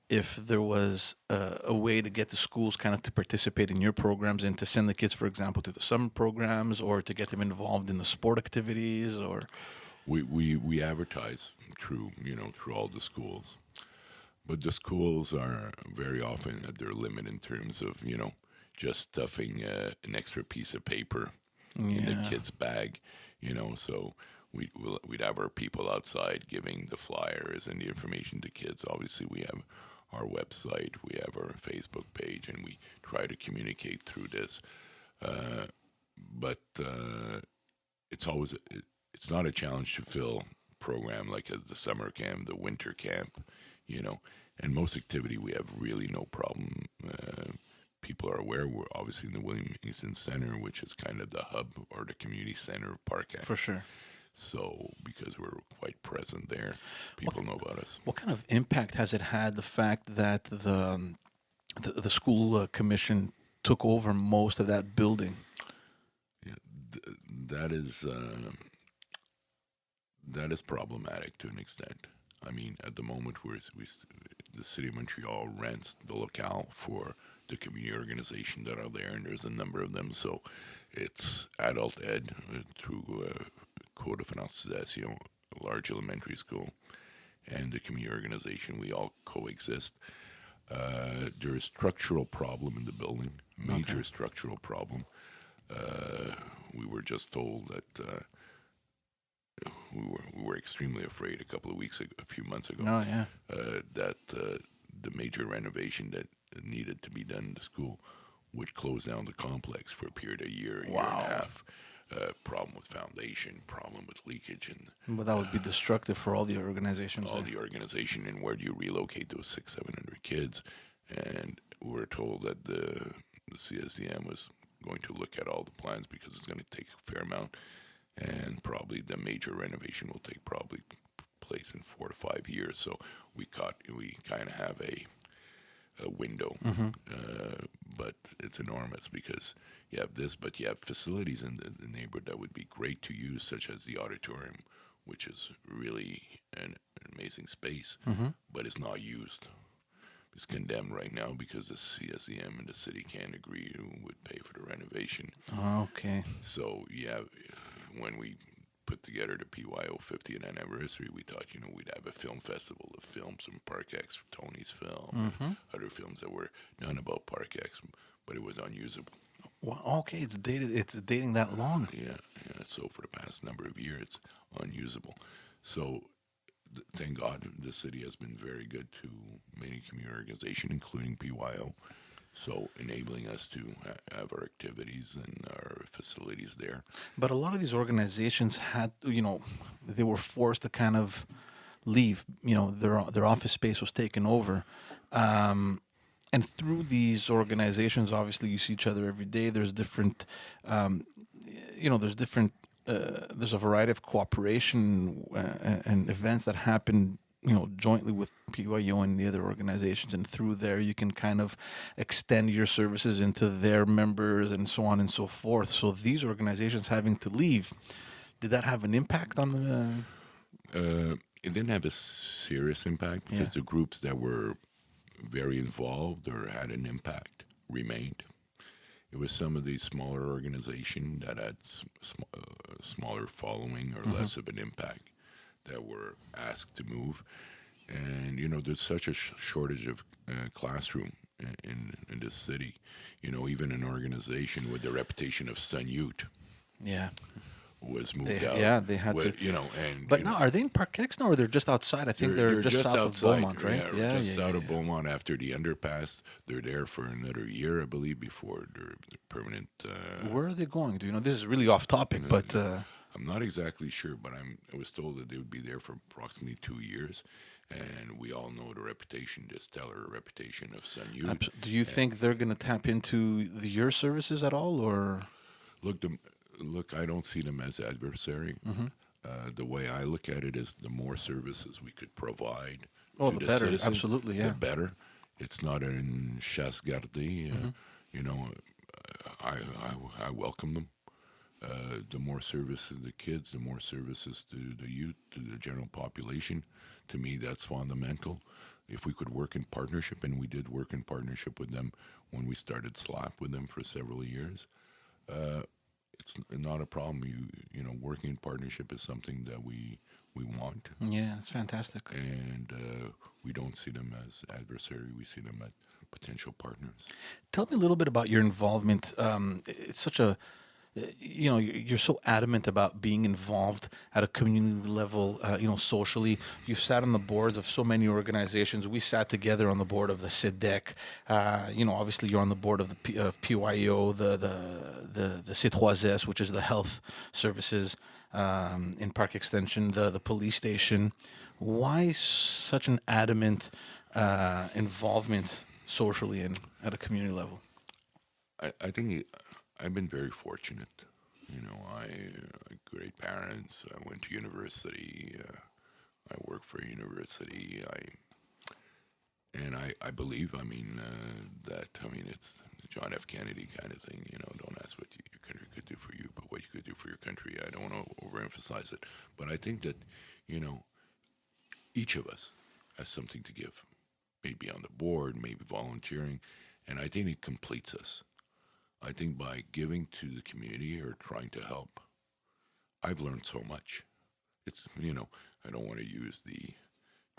if there was a way to get the schools kind of to participate in your programs and to send the kids, for example, to the summer programs, or to get them involved in the sport activities, or We advertise through all the schools, but the schools are very often at their limit in terms of just stuffing an extra piece of paper in the yeah, kid's bag. So we'd have our people outside giving the flyers and the information to kids. Obviously, we have our website, we have our Facebook page, and we try to communicate through this. But it's not a challenge to fill program like as the summer camp, the winter camp, and most activity we have really no problem. People are aware we're obviously in the William Easton Center, which is kind of the hub or the community center of Parc-Ex. for sure. So because we're quite present there, people know about us. What kind of impact has it had, the fact that the school commission took over most of that building? Yeah, that is problematic to an extent. I mean, at the moment, the city of Montreal rents the locale for the community organization that are there, and there's a number of them. So it's adult ed through Code of Financiation, a large elementary school, and the community organization. We all coexist. There is structural problem in the building, major structural problem. We were just told that we were extremely afraid a few months ago, Oh yeah. that the major renovation that needed to be done in the school would close down the complex for a period of a year and a half. Problem with foundation, problem with leakage, and But that would be destructive for all the organizations all there. the organization. And where do you relocate those 700 kids? And we were told that the CSDM was going to look at all the plans because it's going to take a fair amount, and probably the major renovation will take probably place in 4 to 5 years. So we kind of have a window, but it's enormous because you have this, but you have facilities in the neighborhood that would be great to use, such as the auditorium, which is really an amazing space, but it's not used. It's condemned right now because the CSEM and the city can't agree who would pay for the renovation. Okay. So when we put together the PYO 50th anniversary, we thought, we'd have a film festival of films from Parc-Ex, Tony's film, other films that were done about Parc-Ex, but it was unusable. Well, okay, it's dated. It's dating that long. Yeah. So for the past number of years, it's unusable. So thank God the city has been very good to many community organizations, including PYO. So enabling us to have our activities and our facilities there. But a lot of these organizations had, they were forced to kind of leave. Their office space was taken over. And through these organizations, obviously, you see each other every day. There's different, there's a variety of cooperation and events that happen, jointly with PYO and the other organizations. And through there, you can kind of extend your services into their members and so on and so forth. So these organizations having to leave, did that have an impact on the? It didn't have a serious impact because the groups that were very involved or had an impact remained. it was some of these smaller organizations that had smaller following or less of an impact that were asked to move. And there's such a shortage of classroom in this city. Even an organization with the reputation of Sun Youth Yeah. was moved out. Yeah, they had to. And But now, are they in Parc-Ex now, or they're just outside? I think they're just south outside, of Beaumont, right? Yeah, just south of Beaumont after the underpass. They're there for another year, I believe, before their permanent. Where are they going? Do you know? This is really off topic, but I'm not exactly sure, but I was told that they would be there for approximately 2 years. And we all know the reputation, the stellar reputation of Sun Youth. do you think they're going to tap into your services at all, or? Look, I don't see them as adversary. The way I look at it is the more services we could provide Oh, to the the better. citizen, Absolutely, yeah. the better. It's not an chasse gardée. I welcome them. The more services to the kids, the more services to the youth, to the general population. To me, that's fundamental. If we could work in partnership, and we did work in partnership with them when we started SLAP with them for several years, it's not a problem. Working in partnership is something that we want, Yeah, it's fantastic. and we don't see them as adversary. We see them as potential partners. Tell me a little bit about your involvement. It's such a, you're so adamant about being involved at a community level, socially. You've sat on the boards of so many organizations. We sat together on the board of the SEDEC. Obviously you're on the board of the PEYO, the C3S, which is the health services in Parc-Extension, the police station. Why such an adamant involvement socially and at a community level? I think I've been very fortunate. I great parents. I went to university. I work for a university. I believe. It's the John F. Kennedy kind of thing. Don't ask what your country could do for you, but what you could do for your country. I don't want to overemphasize it, but I think that each of us has something to give. Maybe on the board, maybe volunteering, and I think it completes us. I think by giving to the community or trying to help, I've learned so much. It's, I don't want to use the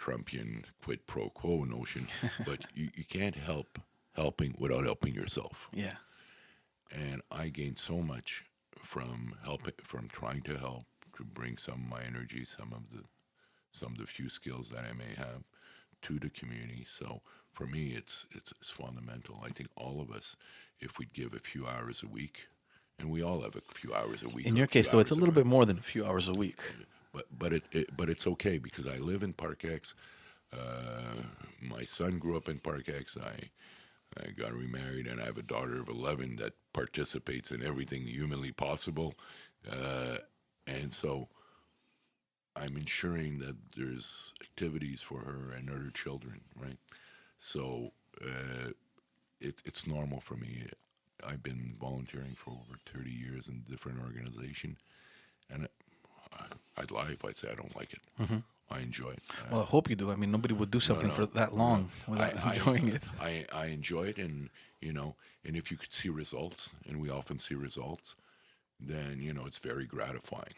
Trumpian quid pro quo notion, but you can't helping without helping yourself. Yeah. And I gained so much from trying to help, to bring some of my energy, some of the few skills that I may have to the community. So for me, it's fundamental. I think all of us, if we give a few hours a week, and we all have a few hours a week. In your case, though, it's a little bit more than a few hours a week. But it's okay because I live in Parc-Ex. My son grew up in Parc-Ex. I got remarried, and I have a daughter of 11 that participates in everything humanly possible, and so I'm ensuring that there's activities for her and other children, right? So it's normal for me. I've been volunteering for over 30 years in different organizations, and I'd lie if I'd say I don't like it. Mm-hmm. I enjoy it. Well, I hope you do. I mean, nobody would do something for that long without enjoying it. I enjoy it, and and if you could see results, and we often see results, then it's very gratifying.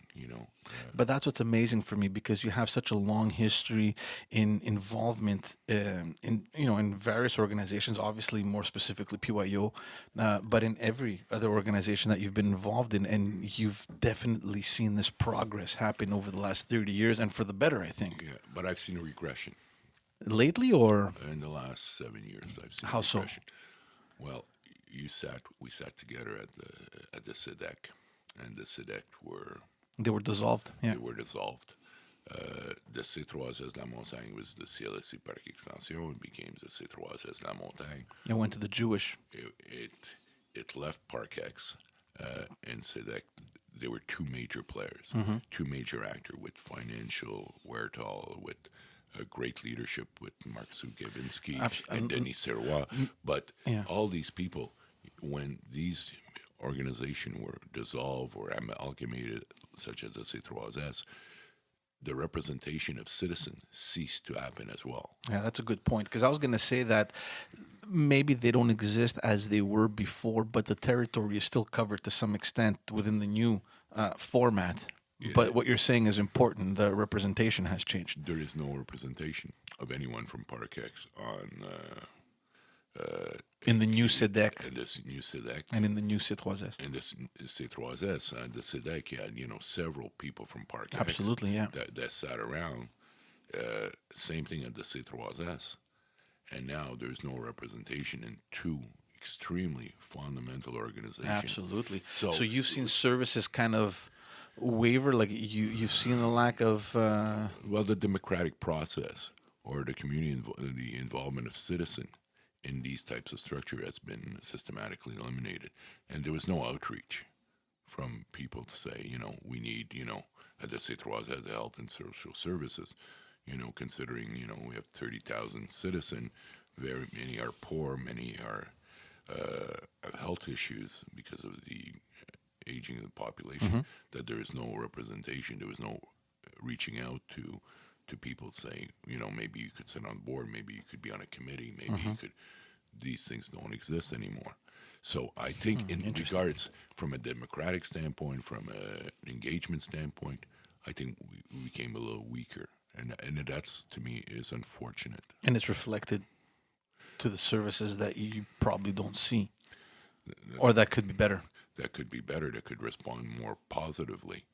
But that's what's amazing for me, because you have such a long history in involvement in various organizations. Obviously, more specifically PYO, but in every other organization that you've been involved in, and you've definitely seen this progress happen over the last 30 years, and for the better, I think. Yeah, but I've seen a regression lately, or in the last 7 years. I've seen how a regression. so? Well, we sat together at the SEDEC, and the SEDEC They were dissolved. Yeah. they were dissolved. The C3S La Montagne was the CLSC Parc-Extension. It became the C3S La Montagne. It went to the Jewish. It left Parc-Ex and SEDEC. There were two major players, two major actors with financial wherewithal, with great leadership with Mark Zukevinsky and Denis Serrois. But all these people, when these organizations were dissolved or amalgamated, such as the C3S, the representation of citizen ceased to happen as well. Yeah, that's a good point. Because I was going to say that maybe they don't exist as they were before, but the territory is still covered to some extent within the new format. But what you're saying is important. The representation has changed. There is no representation of anyone from Parc-Ex on In the new SEDEC in this new SEDEC. and in the new C3S. In this C3S, the SEDEC, you had, several people from Parc-Ex Absolutely, yeah. that sat around. Same thing at the C3S. And now there's no representation in two extremely fundamental organizations. Absolutely. So, So- you've seen services kind of waver, like you've seen the lack of. Well, the democratic process or the community, the involvement of citizen in these types of structure has been systematically eliminated, and there was no outreach from people to say, we need, at the C3 as the health and social services, considering, we have 30,000 citizens, very many are poor, many are have health issues because of the aging of the population, that there is no representation, there was no reaching out to people saying, maybe you could sit on board, maybe you could be on a committee, maybe you could. These things don't exist anymore. So I think, in regards from a democratic standpoint, from an engagement standpoint, I think we became a little weaker, and that's, to me, is unfortunate. And it's reflected to the services that you probably don't see, or that could be better. That could be better. That could respond more positively.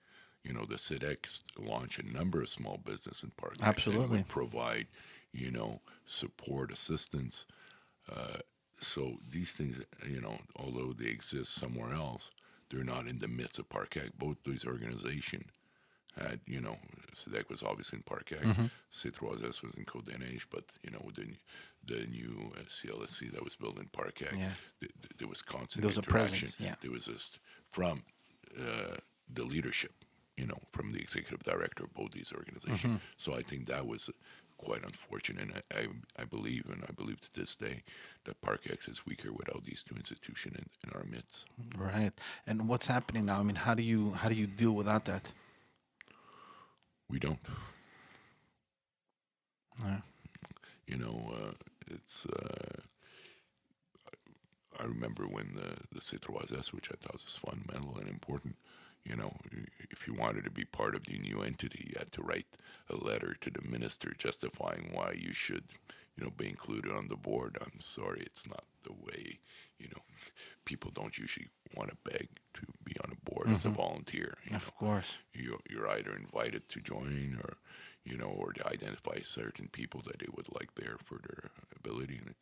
The SIDEC launched a number of small business in Parc-Ex and Absolutely. would provide, support, assistance. So these things, although they exist somewhere else, they're not in the midst of Parc-Ex. Both these organizations had, SIDEC was obviously in Parc-Ex, C3S was in Côte-des-Neiges, but, the new CLSC that was built in Parc-Ex, there was constant There was a interaction. presence, yeah. There was from the leadership, from the executive director of both these organizations. So I think that was quite unfortunate. And I believe to this day that Parc-Ex is weaker without these two institutions in our midst. Right. And what's happening now? I mean, how do you deal without that? We don't. Yeah. It's. I remember when the C3S, which I thought was fundamental and important, if you wanted to be part of the new entity, you had to write a letter to the minister justifying why you should, be included on the board. I'm sorry, it's not the way, people don't usually want to beg to be on a board as a volunteer. Of course. You're either invited to join or, or to identify certain people that they would like there for their ability. And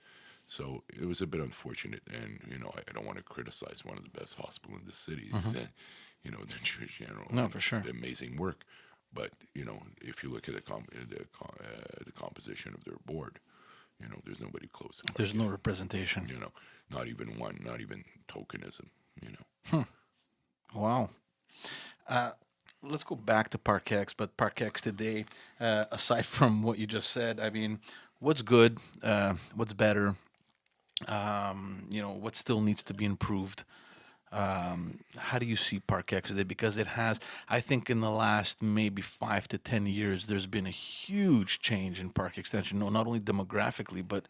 so it was a bit unfortunate. And, I don't want to criticize one of the best hospitals in the city. The Jewish General. No, for sure. Amazing work. But, if you look at the composition of their board, there's nobody close to There's no representation. not even one, not even tokenism, Wow. Let's go back to Parc-Ex, but Parc-Ex today, aside from what you just said, I mean, what's good, what's better, what still needs to be improved? How do you see Parc-Ex today? Because it has, I think in the last maybe 5 to 10 years, there's been a huge change in Parc-Extension, not only demographically, but,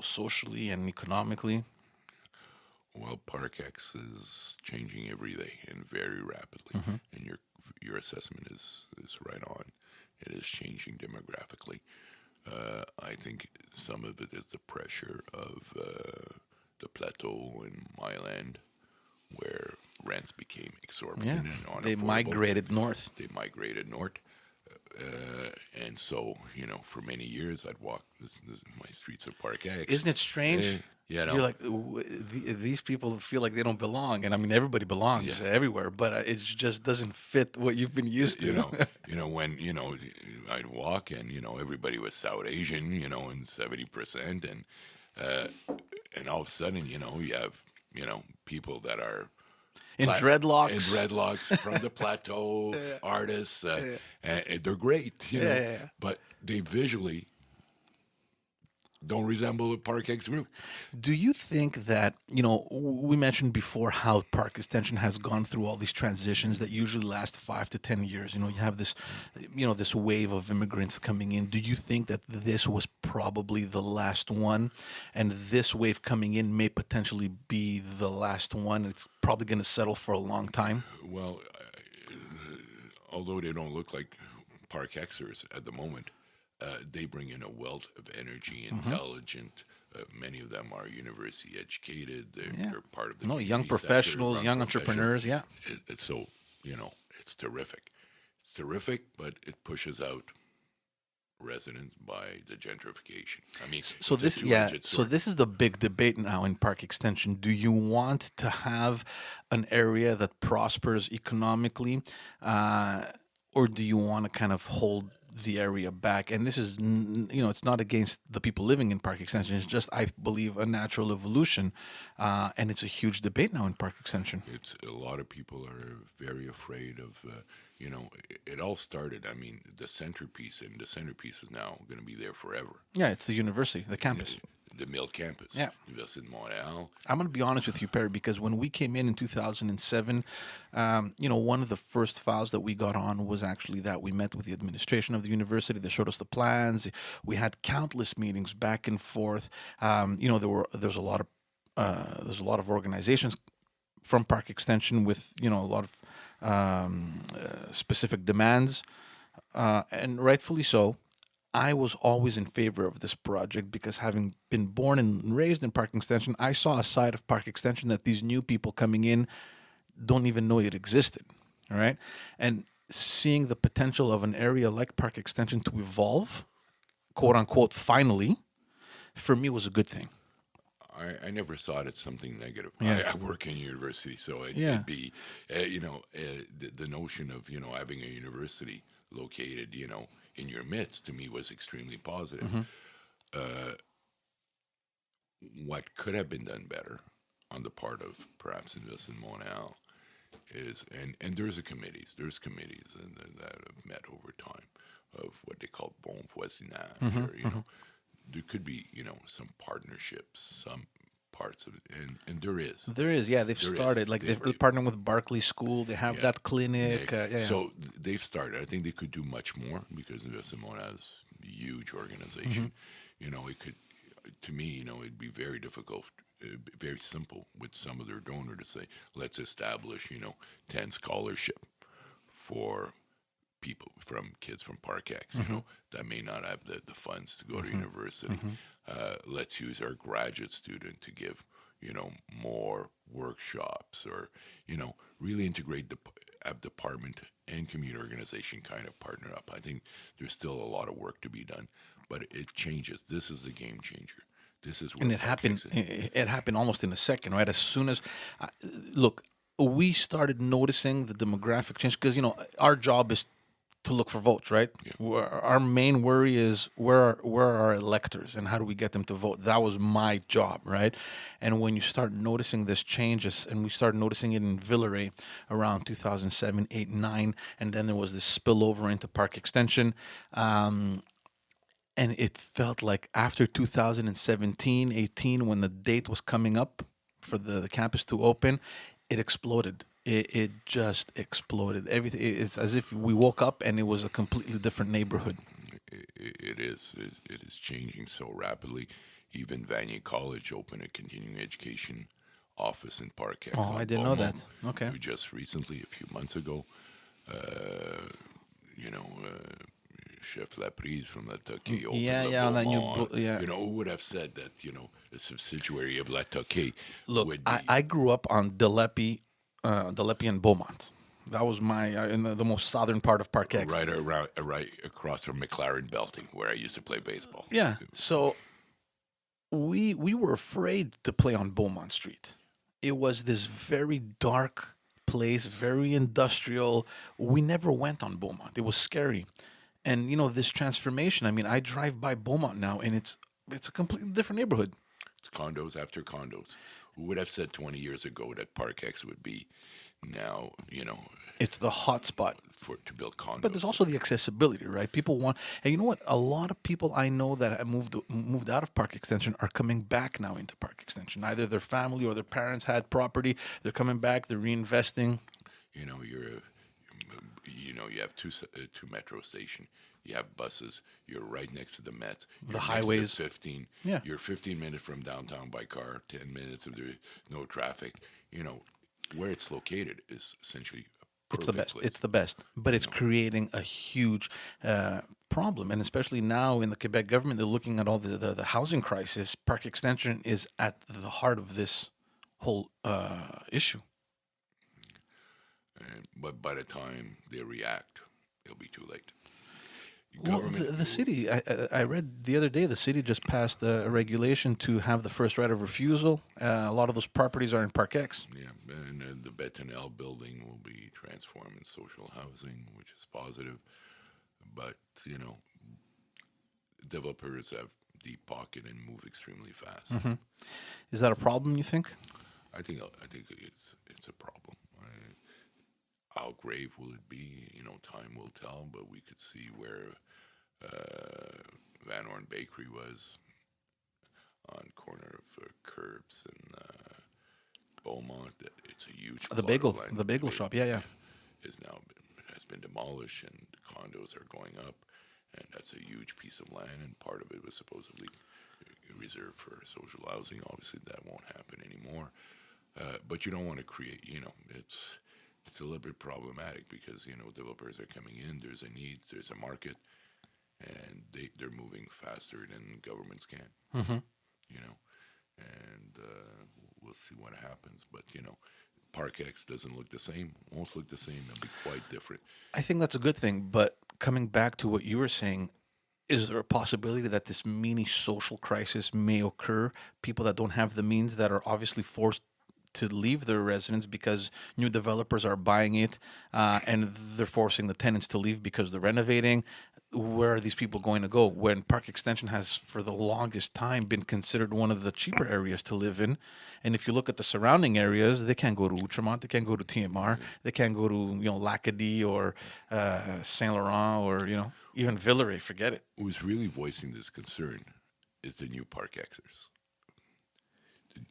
socially and economically. Well, Parc-Ex is changing every day and very rapidly, and your assessment is right on. It is changing demographically. I think some of it is the pressure of the plateau in Myland, where rents became exorbitant and unaffordable. They migrated north. And so, for many years, I'd walk my streets of Parc-Ex. Isn't it strange? You're like, these people feel like they don't belong. And I mean, everybody belongs everywhere, but it just doesn't fit what you've been used to. When, I'd walk and, everybody was South Asian, and 70%. And all of a sudden, you have, people that are in dreadlocks. From the plateau, artists, and they're great, but they visually don't resemble a Parc-Ex room. Do you think that, we mentioned before how Parc-Extension has gone through all these transitions that usually last 5 to 10 years? You have this, this wave of immigrants coming in. Do you think that this was probably the last one, and this wave coming in may potentially be the last one? It's probably going to settle for a long time. Well, although they don't look like Parc-Exers at the moment, they bring in a wealth of energy, intelligent. Many of them are university educated. They're part of the No, young community professionals, sector, young entrepreneurs. Yeah. So, it's terrific. It's terrific, but it pushes out residents by the gentrification. I mean, So it's a this, yeah. two-edged So sword. this is the big debate now in Parc-Extension. Do you want to have an area that prospers economically, or do you want to kind of hold the area back? And this is, it's not against the people living in Parc-Extension. It's just, I believe, a natural evolution, and it's a huge debate now in Parc-Extension. It's a lot of people are very afraid of, it all started. I mean, the centerpiece is now going to be there forever. Yeah, it's the university, the campus. The Mill campus, Yeah. Université de Montréal. I'm going to be honest with you, Perry, because when we came in 2007, one of the first files that we got on was actually that we met with the administration of the university. They showed us the plans. We had countless meetings back and forth. There's a lot of organizations from Parc-Extension with a lot of specific demands, and rightfully so. I was always in favor of this project because having been born and raised in Parc-Extension, I saw a side of Parc-Extension that these new people coming in don't even know it existed. All right. And seeing the potential of an area like Parc-Extension to evolve, quote unquote, finally, for me was a good thing. I never saw it as something negative. Yeah. I work in university, so Yeah. it'd be, the notion of, having a university located, in your midst, to me was extremely positive. What could have been done better on the part of perhaps Université de Montréal is, and there's committees that have met over time of what they call bon voisinage, or, there could be, some partnerships, some parts of it, and there is. There is, yeah. They've There is. started. Like they're partnering with Barclay School. They have Yeah. that clinic. Yeah. Yeah. So they've started. I think they could do much more because Simone has a huge organization. It could, to me, it'd be very difficult, very simple with some of their donor to say, let's establish, 10 scholarship for people from kids from Parc-Ex, that may not have the funds to go to university. Let's use our graduate student to give, more workshops, or, really integrate have department and community organization kind of partner up. I think there's still a lot of work to be done, but it changes. This is the game changer. This is where And it happened. Parc-Ex It happened almost in a second, right? As soon as, look, we started noticing the demographic change because our job is to look for votes, right? Our main worry is where are our electors and how do we get them to vote? That was my job, right? And when you start noticing this changes, and we started noticing it in Villeray around 2007, 8, 9, and then there was this spillover into Parc-Extension. And it felt like after 2017, 18, when the date was coming up for the campus to open, it exploded. It just exploded. Everything. It's as if we woke up and it was a completely different neighborhood. It is. It is changing so rapidly. Even Vanier College opened a continuing education office in Parc-Ex. Oh, I didn't know that. Okay. We just recently, a few months ago, Chef Laprise from La Toquée opened Yeah, on that new Beaumont. yeah. Who would have said that, a subsidiary of La Toquée Look, would be... I grew up on Delepi and Beaumont. That was my in the most southern part of Parc-Ex. right across from McLaren Belting, where I used to play baseball. Yeah. So we were afraid to play on Beaumont Street. It was this very dark place, very industrial. We never went on Beaumont. It was scary. And this transformation, I mean, I drive by Beaumont now and it's a completely different neighborhood. It's condos after condos. Who would have said 20 years ago that Parc-Ex would be now, It's the hot spot. to build condos. But there's also the accessibility, right? People want, and you know what? A lot of people I know that have moved out of Parc-Extension are coming back now into Parc-Extension. Either their family or their parents had property. They're coming back. They're reinvesting. You know, you have two metro station. You have buses. You're right next to the Mets. You're The next highways. to 15. Yeah. You're 15 minutes from downtown by car. 10 minutes of no traffic. You know, where it's located is essentially a It's the perfect best. place. It's the best. But it's creating a huge problem. And especially now in the Quebec government, they're looking at all the housing crisis. Parc-Extension is at the heart of this whole issue. But by the time they react, it'll be too late. Well, the city, I read the other day, the city just passed a regulation to have the first right of refusal. A lot of those properties are in Parc-Ex. Yeah, and the Betonel building will be transformed in social housing, which is positive. But, you know, developers have deep pocket and move extremely fast. Is that a problem, you think? I think it's a problem. How grave will it be? You know, time will tell. But we could see where Van Horn Bakery was on corner of Curbs and Beaumont. It's a huge The bagel shop. Yeah. Has been demolished, and condos are going up, and that's a huge piece of land. And part of it was supposedly reserved for social housing. Obviously, that won't happen anymore. But you don't want to create. You know, it's a little bit problematic because, you know, developers are coming in, there's a need, there's a market, and they're moving faster than governments can, you know, and we'll see what happens. But, you know, Parc-Ex doesn't look the same, won't look the same, it'll be quite different. I think that's a good thing. But coming back to what you were saying, is there a possibility that this mini social crisis may occur? People that don't have the means, that are obviously forced to leave their residence because new developers are buying it, and they're forcing the tenants to leave because they're renovating. Where are these people going to go? When Parc-Extension has, for the longest time, been considered one of the cheaper areas to live in, and if you look at the surrounding areas, they can't go to Outremont, they can't go to TMR, they can't go to L'Acadie or Saint Laurent or even Villeray. Forget it. Who's really voicing this concern is the new Parc-Exers.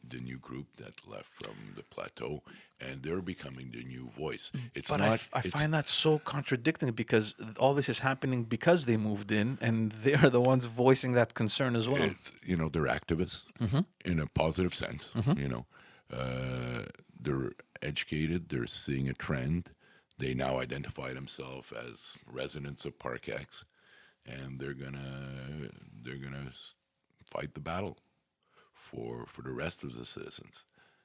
The new group that left from the plateau, and they're becoming the new voice. It's But not. I find that so contradicting because all this is happening because they moved in, and they are the ones voicing that concern as well. It's, you know, they're activists in a positive sense. You know, they're educated. They're seeing a trend. They now identify themselves as residents of Parc-Ex, and they're gonna fight the battle for the rest of the citizens.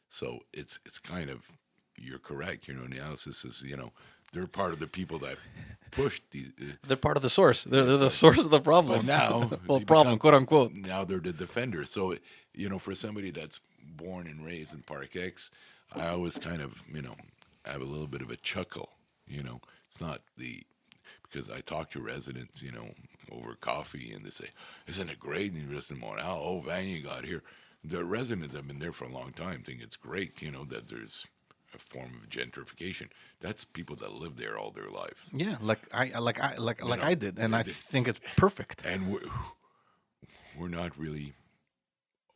So it's kind of, you're correct. You know, analysis is, you know, they're part of the people that pushed these. They're part of the source. They're the source of the problem. But now, well, they problem, become- quote unquote. Now they're the defenders. So, you know, for somebody that's born and raised in Parc-Ex, I always kind of, you know, have a little bit of a chuckle. You know, it's not because I talk to residents, you know, over coffee, and they say, "Isn't it great?" And you listen more, "Oh, Van, you got here." The residents have been there for a long time. Think it's great, you know, that there's a form of gentrification. That's people that live there all their lives. Yeah, like I did, and I think it's perfect. And we're not really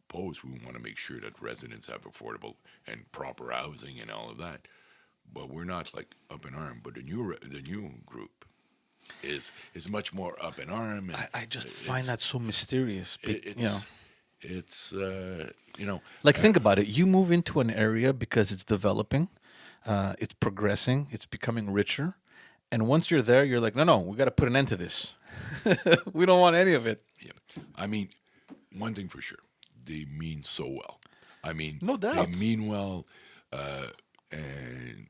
opposed. We want to make sure that residents have affordable and proper housing and all of that. But we're not like up in arm. But the new group is much more up in arm. And I just find that so mysterious. It's you know, Like, think about it. You move into an area because it's developing, it's progressing, it's becoming richer. And once you're there, you're like, no, we got to put an end to this. We don't want any of it. yeah. I mean, one thing for sure, they mean so well. I mean, No doubt. they mean well, and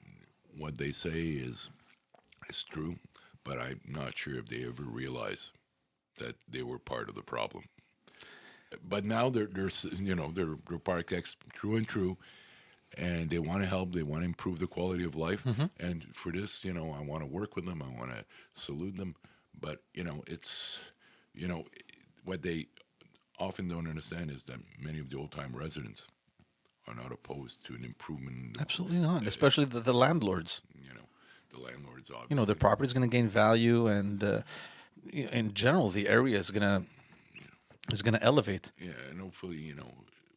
what they say is true. But I'm not sure if they ever realize that they were part of the problem. But now they're you know, they're Parc-Ex true and true, and they want to help. They want to improve the quality of life. And for this, you know, I want to work with them. I want to salute them. But you know, it's, you know, what they often don't understand is that many of the old time residents are not opposed to an improvement. Absolutely not, especially the landlords. You know, the landlords, their obviously. property is going to gain value, and in general, the area is gonna elevate. Yeah, and hopefully,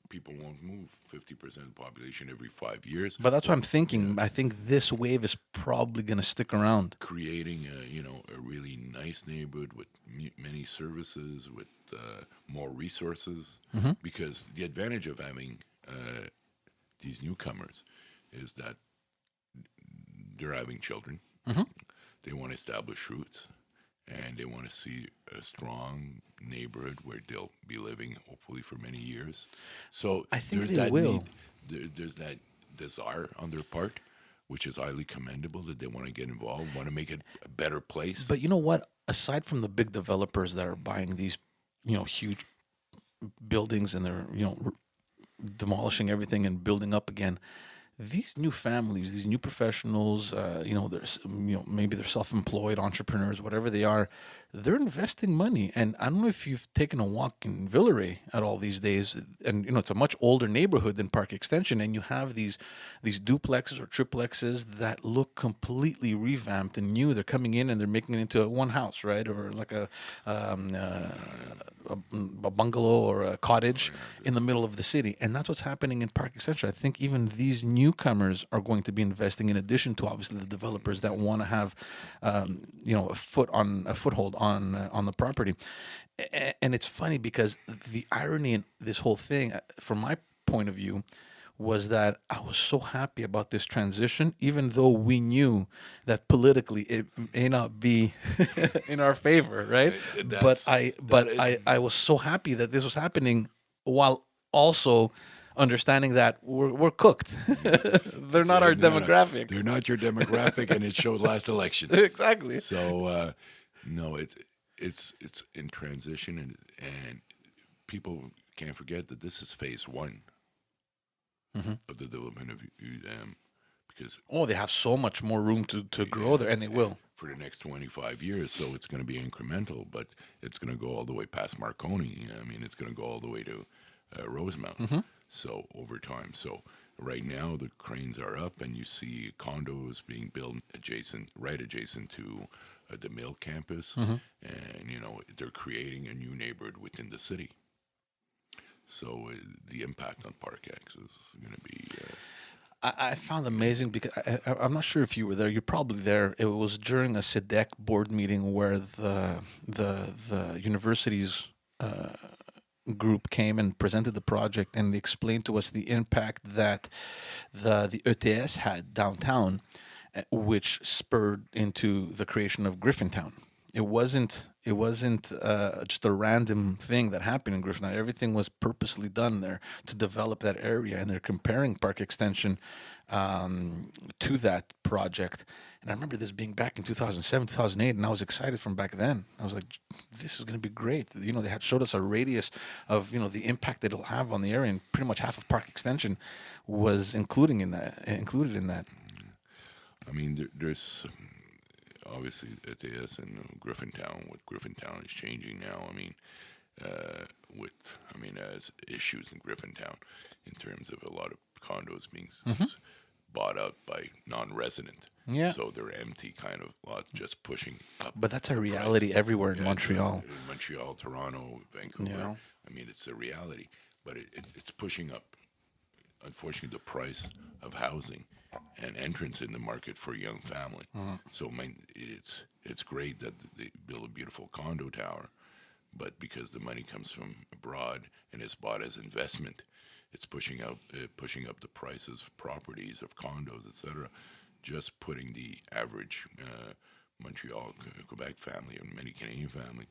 people won't move 50% of the population every 5 years. But that's what I'm Yeah, thinking. I think this wave is probably going to stick around. creating a really nice neighborhood with many services, with more resources. Hmm. Because the advantage of having these newcomers is that they're having children. Hmm. They want to establish roots, and they want to see a strong neighborhood where they'll be living, hopefully for many years. So I think there's they that will. need, there's that desire on their part, which is highly commendable, that they want to get involved, want to make it a better place. But you know what? Aside from the big developers that are buying these, huge buildings, and they're demolishing everything and building up again, these new families, these new professionals, maybe they're self-employed entrepreneurs, whatever they are, they're investing money. And I don't know if you've taken a walk in Villeray at all these days, and it's a much older neighborhood than Parc-Extension, and you have these duplexes or triplexes that look completely revamped and new. They're coming in and they're making it into one house, right, or like a bungalow or a cottage in the middle of the city. And that's what's happening in Parc-Extension. I think even these newcomers are going to be investing, in addition to obviously the developers that want to have a foothold on the property. And it's funny because the irony in this whole thing, from my point of view, was that I was so happy about this transition, even though we knew that politically it may not be in our favor, right? But That's I was so happy that this was happening, while also understanding that we're cooked. They're not our demographic. They're not your demographic, and it showed last election. Exactly. So no, it's in transition, and people can't forget that this is phase one of the development of UDM, because Oh, they have so much more room to grow there, and they will. for the next 25 years. So it's going to be incremental, but it's going to go all the way past Marconi. I mean, it's going to go all the way to Rosemount. So over time. So right now the cranes are up, and you see condos being built right adjacent to the mill campus, and they're creating a new neighborhood within the city. So the impact on Parc-Ex is going to be. I found amazing because I'm not sure if you were there. You're probably there. It was during a SEDEC board meeting where the university's group came and presented the project, and they explained to us the impact that the ETS had downtown, which spurred into the creation of Griffintown. It wasn't just a random thing that happened in Griffintown. Everything was purposely done there to develop that area, and they're comparing Parc-Extension to that project. And I remember this being back in 2007, 2008, and I was excited from back then. I was like, this is going to be great. They had showed us a radius of, the impact that it'll have on the area, and pretty much half of Parc-Extension was included in that. I mean, there's obviously ETS and Griffintown. What Griffintown is changing now. I mean, as issues in Griffintown in terms of a lot of condos being bought out by non-resident. Yeah. So they're empty kind of lots, just pushing up. But that's a the reality price. everywhere in Yeah, Montreal. in Montreal, Toronto, Vancouver. Yeah. I mean, it's a reality. But it's pushing up, unfortunately, the price of housing and entrance in the market for a young family. So it's great that they build a beautiful condo tower, but because the money comes from abroad and is bought as investment, it's pushing up the prices of properties, of condos, etc. Just putting the average Montreal, Quebec family, and many Canadian family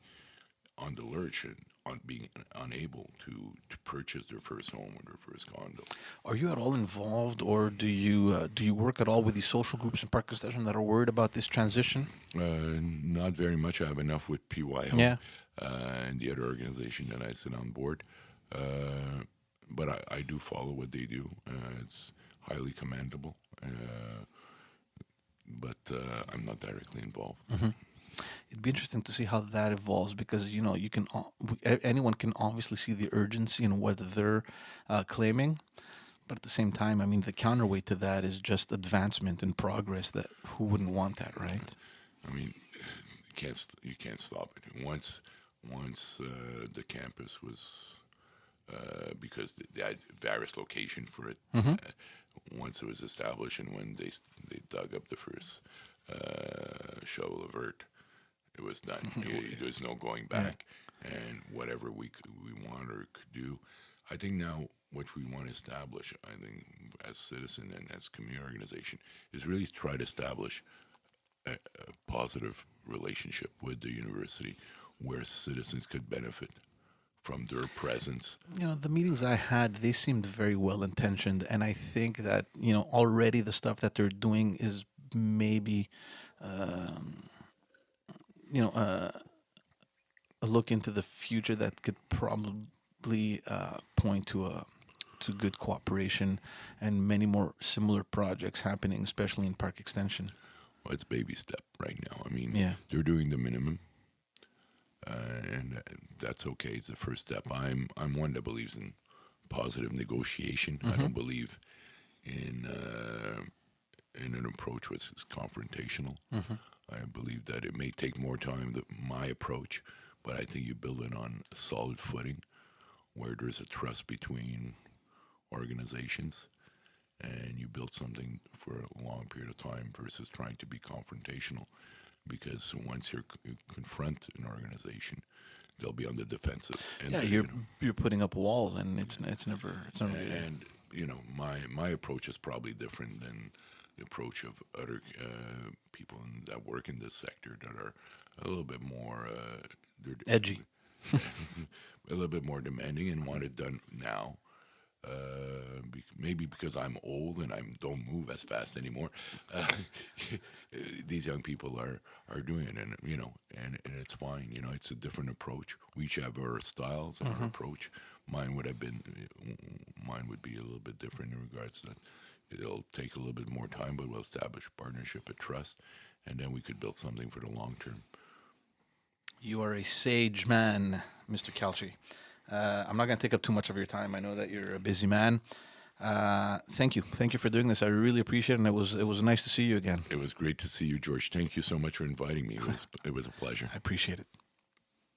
on the lurch, and on being unable to purchase their first home or their first condo. Are you at all involved, or do you work at all with these social groups in Parc-Extension that are worried about this transition? Not very much. I have enough with PEYO Yeah. and the other organization that I sit on board. But I do follow what they do. It's highly commendable. But I'm not directly involved. It'd be interesting to see how that evolves, because anyone can obviously see the urgency in what they're claiming, But at the same time, I mean, the counterweight to that is just advancement and progress. That who wouldn't want that, right? I mean, you can't stop it. Once the campus was because they had various location for it. Once it was established, and when they dug up the first shovel of earth, it was done. There was no going back, and whatever we want or could do, I think now what we want to establish, I think as citizen and as community organization, is really try to establish a positive relationship with the university where citizens could benefit from their presence. You know, the meetings I had, they seemed very well intentioned, and I think that already the stuff that they're doing is maybe you know a look into the future that could probably point to good cooperation and many more similar projects happening, especially in Parc-Extension. Well, it's baby step right now. I mean, Yeah. they're doing the minimum, and that's okay. It's the first step. I'm one that believes in positive negotiation. I don't believe in an approach which is confrontational. I believe that it may take more time than my approach, but I think you build it on a solid footing where there's a trust between organizations, and you build something for a long period of time versus trying to be confrontational. Because once you confront an organization, they'll be on the defensive. And Yeah, you're putting up walls, and it's never good. and my approach is probably different than the approach of other people that work in this sector that are a little bit more Edgy. a little bit more demanding and want it done now. Maybe because I'm old and I don't move as fast anymore. These young people are doing it, and and it's fine. It's a different approach. We each have our styles and our approach. Mine would be a little bit different in regards that it'll take a little bit more time, but we'll establish partnership and trust, and then we could build something for the long term. You are a sage man, Mr. Calce. I'm not going to take up too much of your time. I know that you're a busy man. Thank you for doing this. I really appreciate it, and it was nice to see you again. It was great to see you, George. Thank you so much for inviting me. It was a pleasure. I appreciate it.